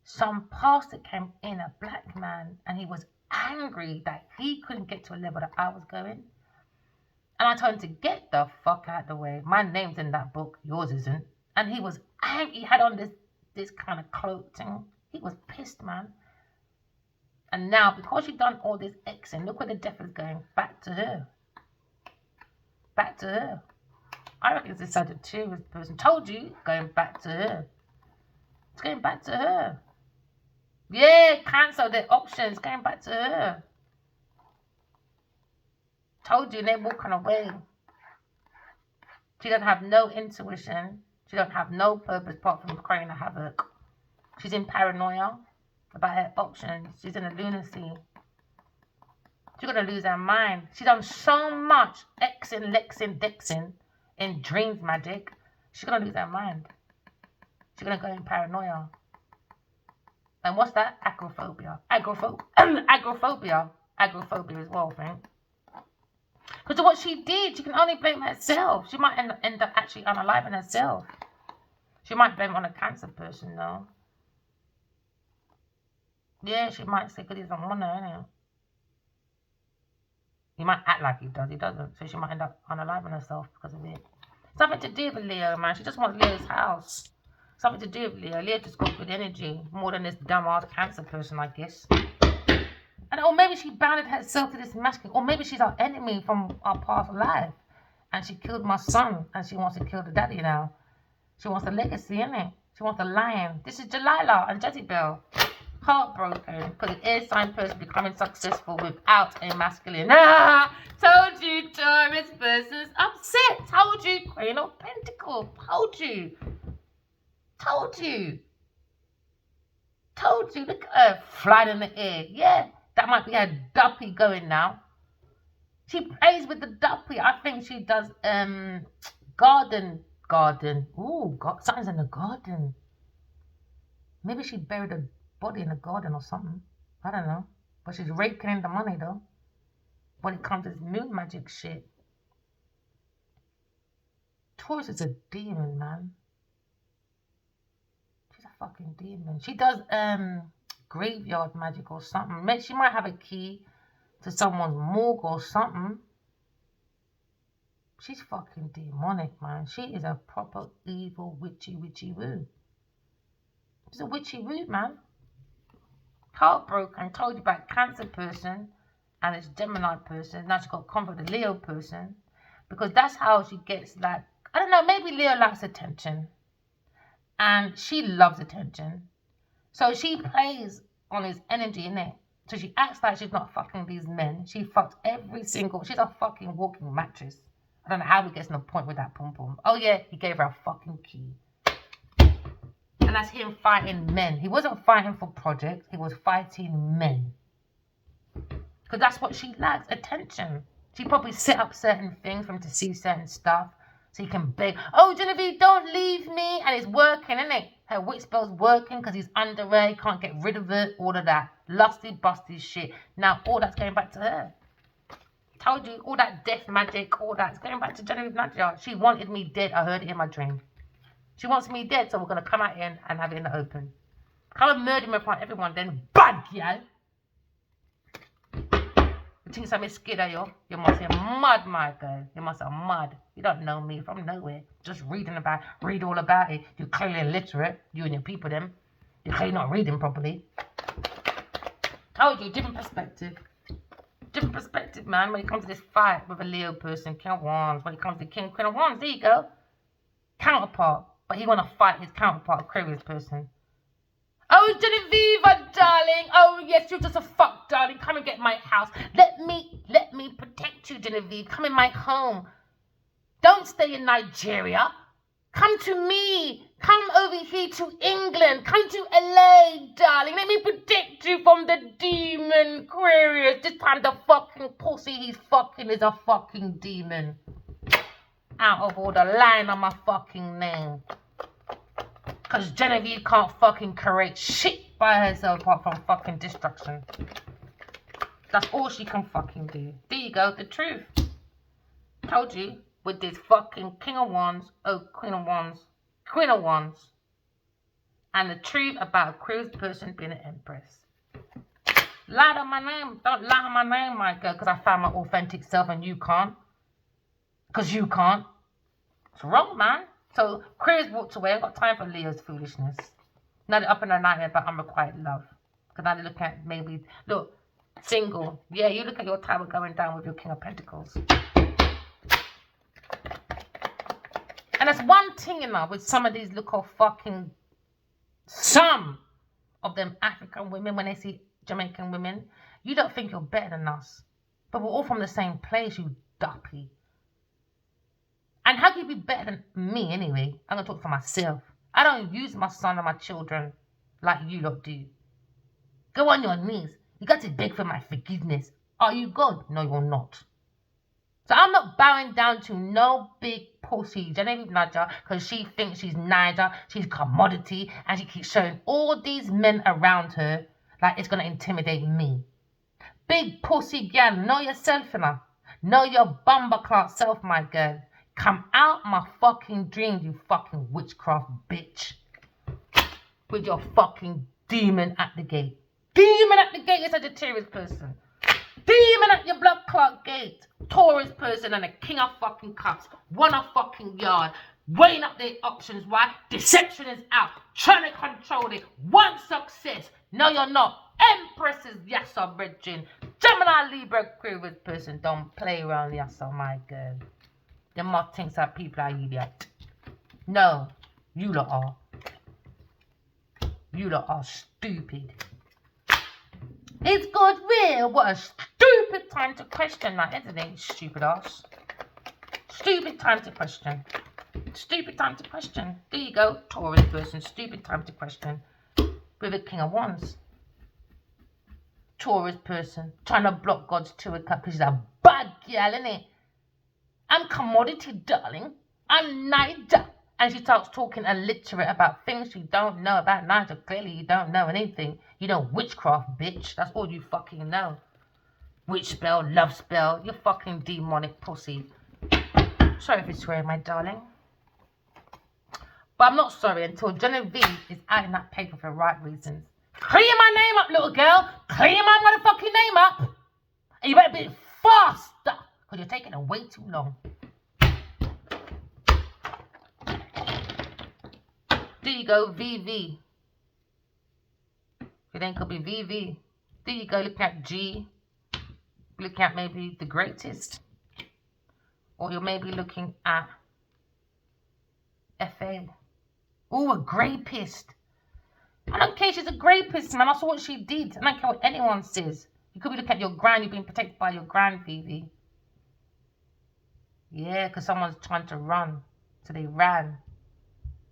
Some pastor came in, a black man, and he was angry that he couldn't get to a level that I was going. And I told him to get the fuck out of the way. My name's in that book, yours isn't. And he was angry. He had on this kind of cloak thing. He was pissed, man. And now, because you've done all this Xing, look where the death is going. Back to her. Back to her. I reckon it's the Sagittarius person. Told you, going back to her. It's going back to her. Yeah, cancel the options. Going back to her. Told you, they're walking away. She doesn't have no intuition. She don't have no purpose apart from creating a havoc. She's in paranoia about her options. She's in a lunacy. She's going to lose her mind. She's done so much Xing, Lexing, Dexing in dreams magic. She's going to lose her mind. She's going to go in paranoia. And what's that? Agoraphobia. Agoraphobia. Agoraphobia as well, I think. Because of what she did, she can only blame herself. She might end up actually unaliving herself. She might blame it on a cancer person, though. Yeah, she might say because he doesn't want her, innit? He might act like he does, he doesn't. So she might end up unaliving herself because of it. Something to do with Leo, man. She just wants Leo's house. Something to do with Leo. Leo just got good energy. More than this dumb-ass cancer person, I guess. Or maybe she bounded herself to this masculine. Or maybe she's our enemy from our past life. And she killed my son. And she wants to kill the daddy now. She wants the legacy, innit? She wants the lion. This is Delilah and Jezebel. Heartbroken because an air sign person becoming successful without a masculine. Told you, Taurus person's upset. Told you, Queen of Pentacles. Told you. Told you. Told you. Look at her flying in the air. Yeah, that might be her duppy going now. She plays with the duppy. I think she does garden. Ooh, something's in the garden. Maybe she buried a body in the garden or something. I don't know. But she's raking in the money though. When it comes to this moon magic shit. Taurus is a demon, man. She's a fucking demon. She does graveyard magic or something. She might have a key to someone's morgue or something. She's fucking demonic, man. She is a proper evil witchy woo. She's a witchy woo, man. Heartbroken. Told you about Cancer person and this Gemini person. Now she's got to comfort the Leo person. Because that's how she gets, like, I don't know, maybe Leo likes attention. And she loves attention. So she plays on his energy, innit? So she acts like she's not fucking these men. She fucks every single... She's a fucking walking mattress. I don't know how he gets to the point with that pom-pom. Oh yeah, he gave her a fucking key. And that's him fighting men. He wasn't fighting for projects. He was fighting men. Because that's what she likes, attention. She probably set up certain things for him to see certain stuff. So he can beg, oh, Genevieve, don't leave me. And it's working, isn't it? Her witch spell's working because he's under her. He can't get rid of her. All of that lusty, busty shit. Now all that's going back to her. Told you, all that death magic, all that's going back to Genevieve Nadia. She wanted me dead. I heard it in my dream. She wants me dead, so we're going to come out in and have it in the open. Come and murder me in front of everyone, then bang, yeah? You think I'm scared of you? You must be mad, my girl. You must be mad. You don't know me from nowhere. Just read all about it. You're clearly illiterate, you and your people, them. You're clearly not reading properly. Told you, different perspective. Different perspective, man, when it comes to this fight with a Leo person, King of Wands. When it comes to Queen of Wands, there you go. Counterpart. But he want to fight his counterpart, Aquarius person. Oh, Genevieve, darling. Oh, yes, you're just a fuck, darling. Come and get my house. Let me protect you, Genevieve. Come in my home. Don't stay in Nigeria. Come to me. Come over here to England. Come to LA, darling. Let me protect you from the demon, Aquarius. This time the fucking pussy he's fucking is a fucking demon. Out of all the line on my fucking name. Because Genevieve can't fucking create shit by herself apart from fucking destruction. That's all she can fucking do. There you go, the truth. Told you, with this fucking King of Wands, Queen of Wands. And the truth about a Aquarius person being an Empress. Lie on my name. Don't lie on my name, my girl, because I found my authentic self and you can't. Because you can't. It's wrong, man. So Aquarius walked away. I ain't got time for Leo's foolishness. Now they're up in their nightmare about unrequited love. Because now they look at maybe, look, single. Yeah, you look at your tower going down with your King of Pentacles. And that's one thing, you know, with some of these little fucking, some of them African women, when they see Jamaican women, you don't think you're better than us. But we're all from the same place, you duppy. And how can you be better than me anyway? I'm going to talk for myself. I don't use my son and my children like you lot do. Go on your knees. You got to beg for my forgiveness. Are you God? No, you're not. So I'm not bowing down to no big pussy Genevieve Nudger because she thinks she's Niger, she's commodity, and she keeps showing all these men around her like it's going to intimidate me. Big pussy girl, know yourself enough. Know your bumbleclot self, my girl. Come out my fucking dreams, you fucking witchcraft bitch. With your fucking demon at the gate. Demon at the gate is a Sagittarius person. Demon at your blood clot gate. Taurus person and a king of fucking cups. One of fucking yard. Weighing up their options. Why? Deception is out. Trying to control it. One success. No, you're not. Empresses, yes, I'm bridging. Gemini, Libra, Aquarius person. Don't play around, yes, oh my girl. Them more things that people are idiot. No, you lot are. You lot are stupid. It's God real. What a stupid time to question that, isn't it? Stupid ass. Stupid time to question. Stupid time to question. There you go. Taurus person. Stupid time to question. With a King of Wands. Taurus person. Trying to block God's 2 of Cups because she's a bad girl, innit? I'm commodity, darling. I'm Nigel. And she starts talking illiterate about things you don't know about Nigel. Clearly you don't know anything. You know witchcraft, bitch. That's all you fucking know. Witch spell, love spell. You fucking demonic pussy. Sorry for swearing, my darling. But I'm not sorry until Genevieve is adding that paper for the right reasons. Clear my name up, little girl. Clear my motherfucking name up. And you better be faster. Because you're taking it way too long. There you go, VV. It then could be VV. There you go, looking at G. Looking at maybe the greatest. Or you're maybe looking at FA. Oh, a grapist. I don't care, she's a grapist, man. I saw what she did. I don't care what anyone says. You could be looking at your grand. You're being protected by your grand, VV. Yeah, because someone's trying to run. So they ran.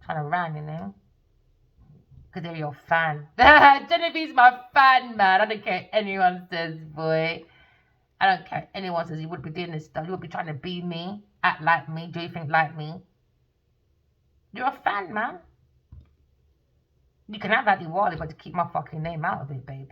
Trying to run, you know. Because they're your fan. Genevieve's my fan, man. I don't care what anyone says, boy. I don't care what anyone says. You would be doing this stuff. You would be trying to be me. Act like me. Do you think like me? You're a fan, man. You can have that Diwali, but to keep my fucking name out of it, babe.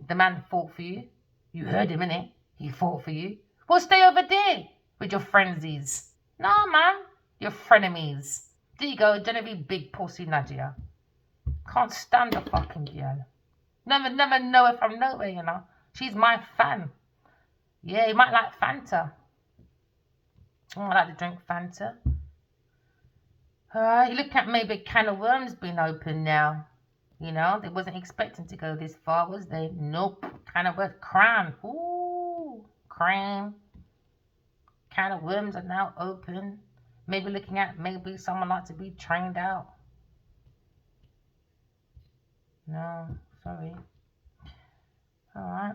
The man fought for you. You heard him, innit? He fought for you. Well, stay over there with your frenzies. No, man. Your frenemies. There you go, Genevieve big pussy Nadia. Can't stand the fucking girl. Never know her from nowhere, you know. She's my fan. Yeah, you might like Fanta. I like to drink Fanta. Alright, you look at maybe a can of worms being open now. You know, they wasn't expecting to go this far, was they? Nope. Can of worms. Cran. Ooh. Cream. Can of worms are now open. Maybe looking at maybe someone like to be trained out. No, sorry. Alright.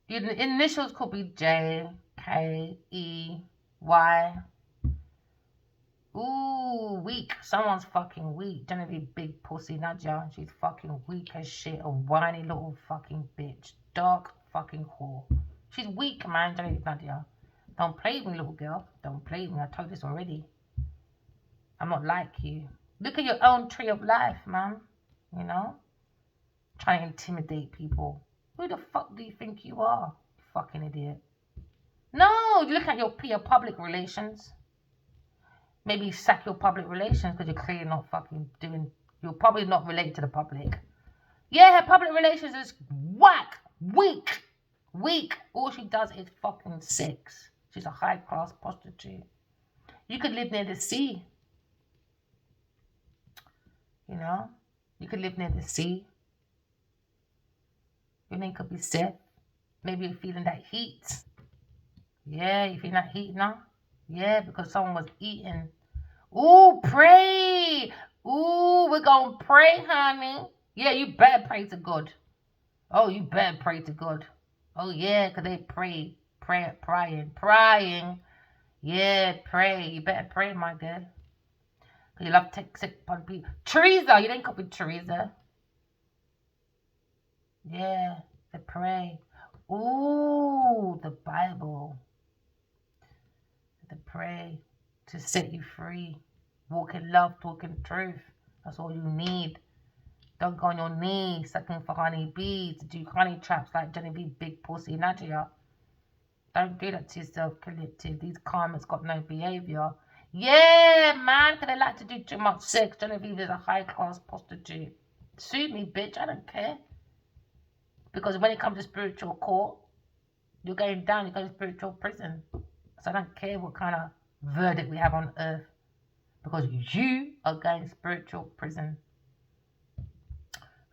Your initials could be J, K, E, Y. Ooh, weak. Someone's fucking weak. Genevieve big pussy Nadia. She's fucking weak as shit. A whiny little fucking bitch. Dark fucking whore. She's weak, man, Genevieve Nadia. Don't play with me, little girl. Don't play with me. I told you this already. I'm not like you. Look at your own tree of life, man. You know? Trying to intimidate people. Who the fuck do you think you are? You fucking idiot. No, you look at your public relations. Maybe sack your public relations because you're clearly not fucking doing... You're probably not related to the public. Yeah, her public relations is whack. Weak. Weak. All she does is fucking sex. She's a high-class prostitute. You could live near the sea. You know? You could live near the sea. Your name could be Seth. Maybe you're feeling that heat. Yeah, you feeling that heat now? Yeah, because someone was eating. Ooh, pray. Ooh, we're going to pray, honey. Yeah, you better pray to God. Oh, you better pray to God. Oh, yeah, because they pray. Praying. Yeah, pray. You better pray, my girl. Because you love toxic people. Teresa, you didn't copy Teresa. Yeah, they pray. Ooh, the Bible. to pray, to set you free. Walk in love, talk in truth. That's all you need. Don't go on your knees sucking for honey bees, do honey traps like Genevieve Big Pussy Nadia. Don't do that to yourself, collective. These karmas got no behaviour. Yeah, man, because they like to do too much sex. Genevieve is a high-class prostitute. Sue me, bitch, I don't care. Because when it comes to spiritual court, you're going down, you're going to spiritual prison. So I don't care what kind of verdict we have on earth. Because you are going spiritual prison.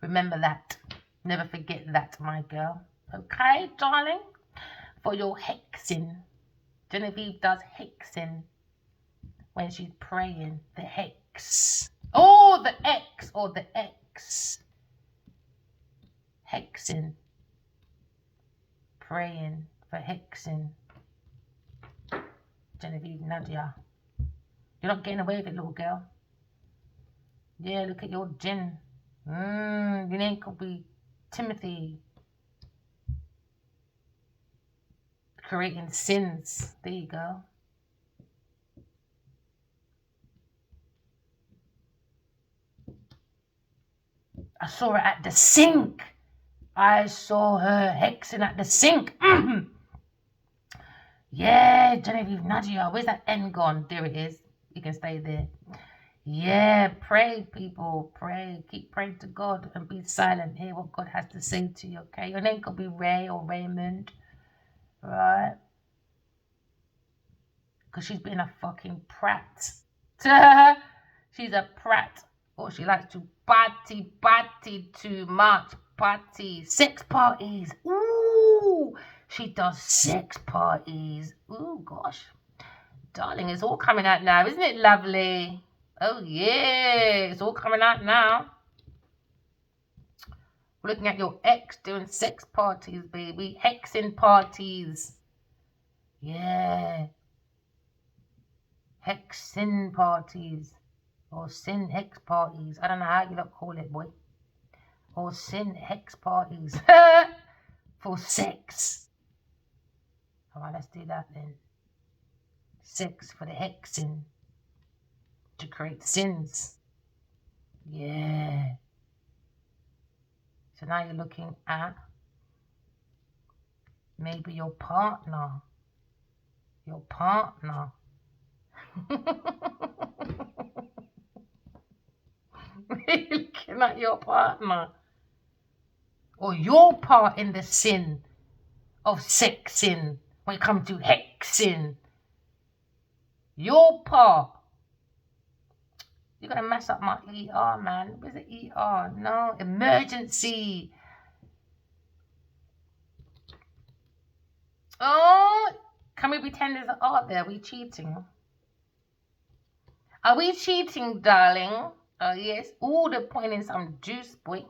Remember that. Never forget that, my girl. Okay, darling? For your hexing. Genevieve does hexing when she's praying. The hex. Oh, the X or the X. Hexing. Praying for hexing. Genevieve Nadia. You're not getting away with it, little girl. Yeah, look at your gin. Your name could be Timothy. Creating sins. There you go. I saw her at the sink. I saw her hexing at the sink. Yeah, Genevieve Nadia. Where's that N gone? There it is. You can stay there. Yeah, pray, people. Pray. Keep praying to God and be silent. Hear what God has to say to you, okay? Your name could be Ray or Raymond. Right? Because she's been a fucking prat. She's a prat. Or she likes to party too much. Party. Sex parties. Ooh. She does sex parties. Ooh, gosh. Darling, it's all coming out now. Isn't it lovely? Oh, yeah. It's all coming out now. We're looking at your ex doing sex parties, baby. Hexing parties. Yeah. Hexing parties. Or sin hex parties. I don't know how you lot call it, boy. Or sin hex parties. For sex. Alright, let's do that then. Sex for the hexing. To create sins. Yeah. So now you're looking at maybe your partner. Your partner. Looking at your partner. Or your part in the sin of sexing when it comes to hexing. Your part. You're going to mess up my ER, man. Where's the ER? No, emergency. Oh, can we pretend there's an art there? Are we cheating? Are we cheating, darling? Oh, yes. Oh, they're putting in some juice, boy.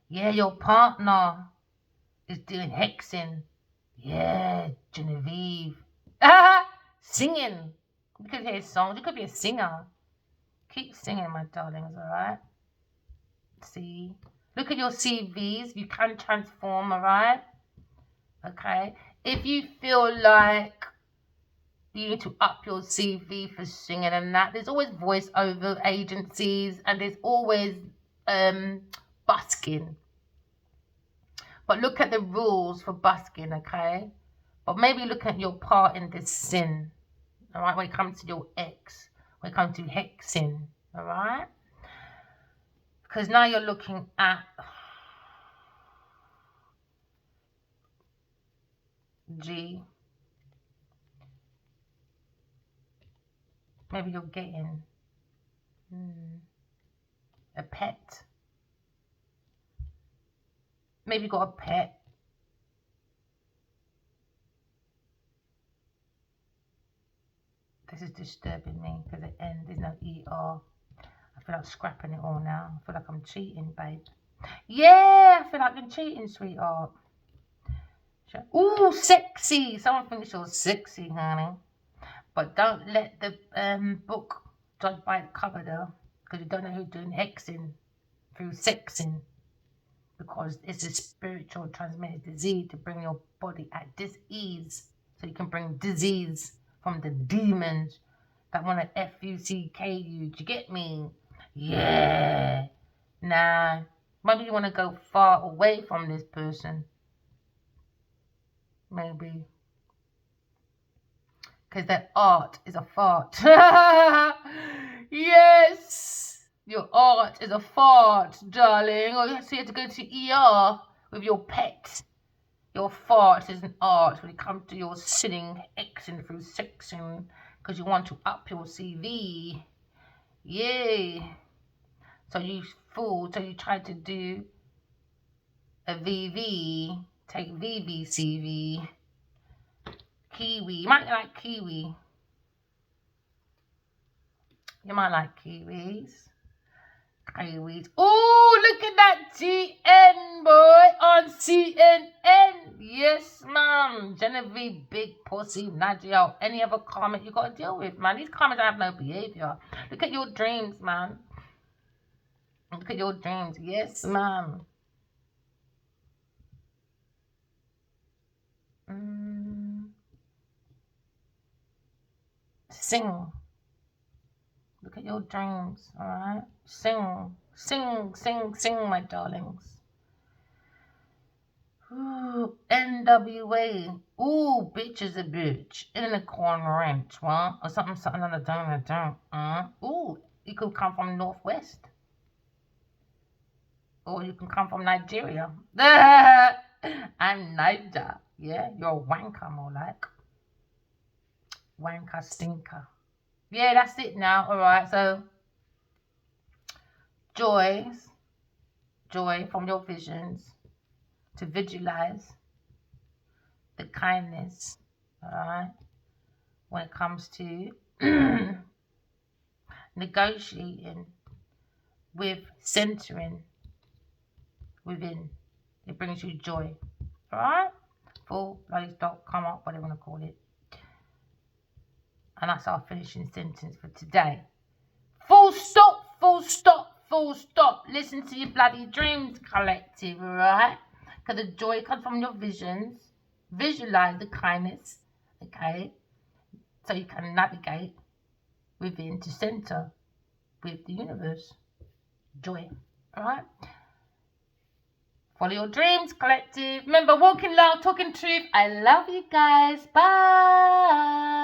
Yeah, your partner is doing hexing. Yeah, Genevieve. Singing. You could hear songs. You could be a singer. Keep singing, my darlings, all right? See? Look at your CVs. You can transform, all right? Okay? If you feel like you need to up your CV for singing and that, there's always voiceover agencies and there's always busking. But look at the rules for busking, okay? But maybe look at your part in this sin, all right? When it comes to your ex, when it comes to hexing, all right? Because now you're looking at G. Maybe you're getting a pet. Maybe you got a pet. This is disturbing me because at the end there's no ER. I feel like scrapping it all now. I feel like I'm cheating, babe. Yeah, I feel like I'm cheating, sweetheart. Ooh, sexy. Someone thinks you're sexy, honey. But don't let the book judge by the cover, though. Because you don't know who's doing hexing through sexing. Because it's a spiritual transmitted disease to bring your body at dis-ease. So you can bring disease from the demons that want to F-U-C-K you. Do you get me? Yeah. Nah. Maybe you want to go far away from this person. Maybe. Because their art is a fart. Yes. Your art is a fart, darling. Or so you have to go to ER with your pet. Your fart is an art when it comes to your sinning, Xing through sexing. Because you want to up your CV. Yay. So you fool. So you tried to do a VV. Take VVCV. Kiwi. You might like kiwi. You might like kiwis. Kiwis. Oh, look at that GN boy on CNN. Yes, ma'am. Genevieve, big pussy, Nadia. Any other comment you got to deal with, man? These comments have no behavior. Look at your dreams, man. Look at your dreams. Yes, ma'am. Sing. Look at your dreams, alright? Sing, sing, sing, sing, my darlings. Ooh, NWA. Ooh, bitch is a bitch. Unicorn ranch, what? Or something on the don't. Ooh, you could come from Northwest. Or you can come from Nigeria. I'm Niger. Yeah, you're a wanker, more like. Wanker stinker. Yeah, that's it now. Alright, so joy from your visions, to visualize the kindness, alright, when it comes to negotiating with centering within. It brings you joy, alright? Full bloody stop, come up, whatever you want to call it. And that's our finishing sentence for today. Full stop, full stop, full stop. Listen to your bloody dreams, collective, right? Because the joy comes from your visions. Visualize the kindness, okay? So you can navigate within to center with the universe. Joy, alright? Follow your dreams, collective. Remember, walking love, talking truth. I love you guys. Bye.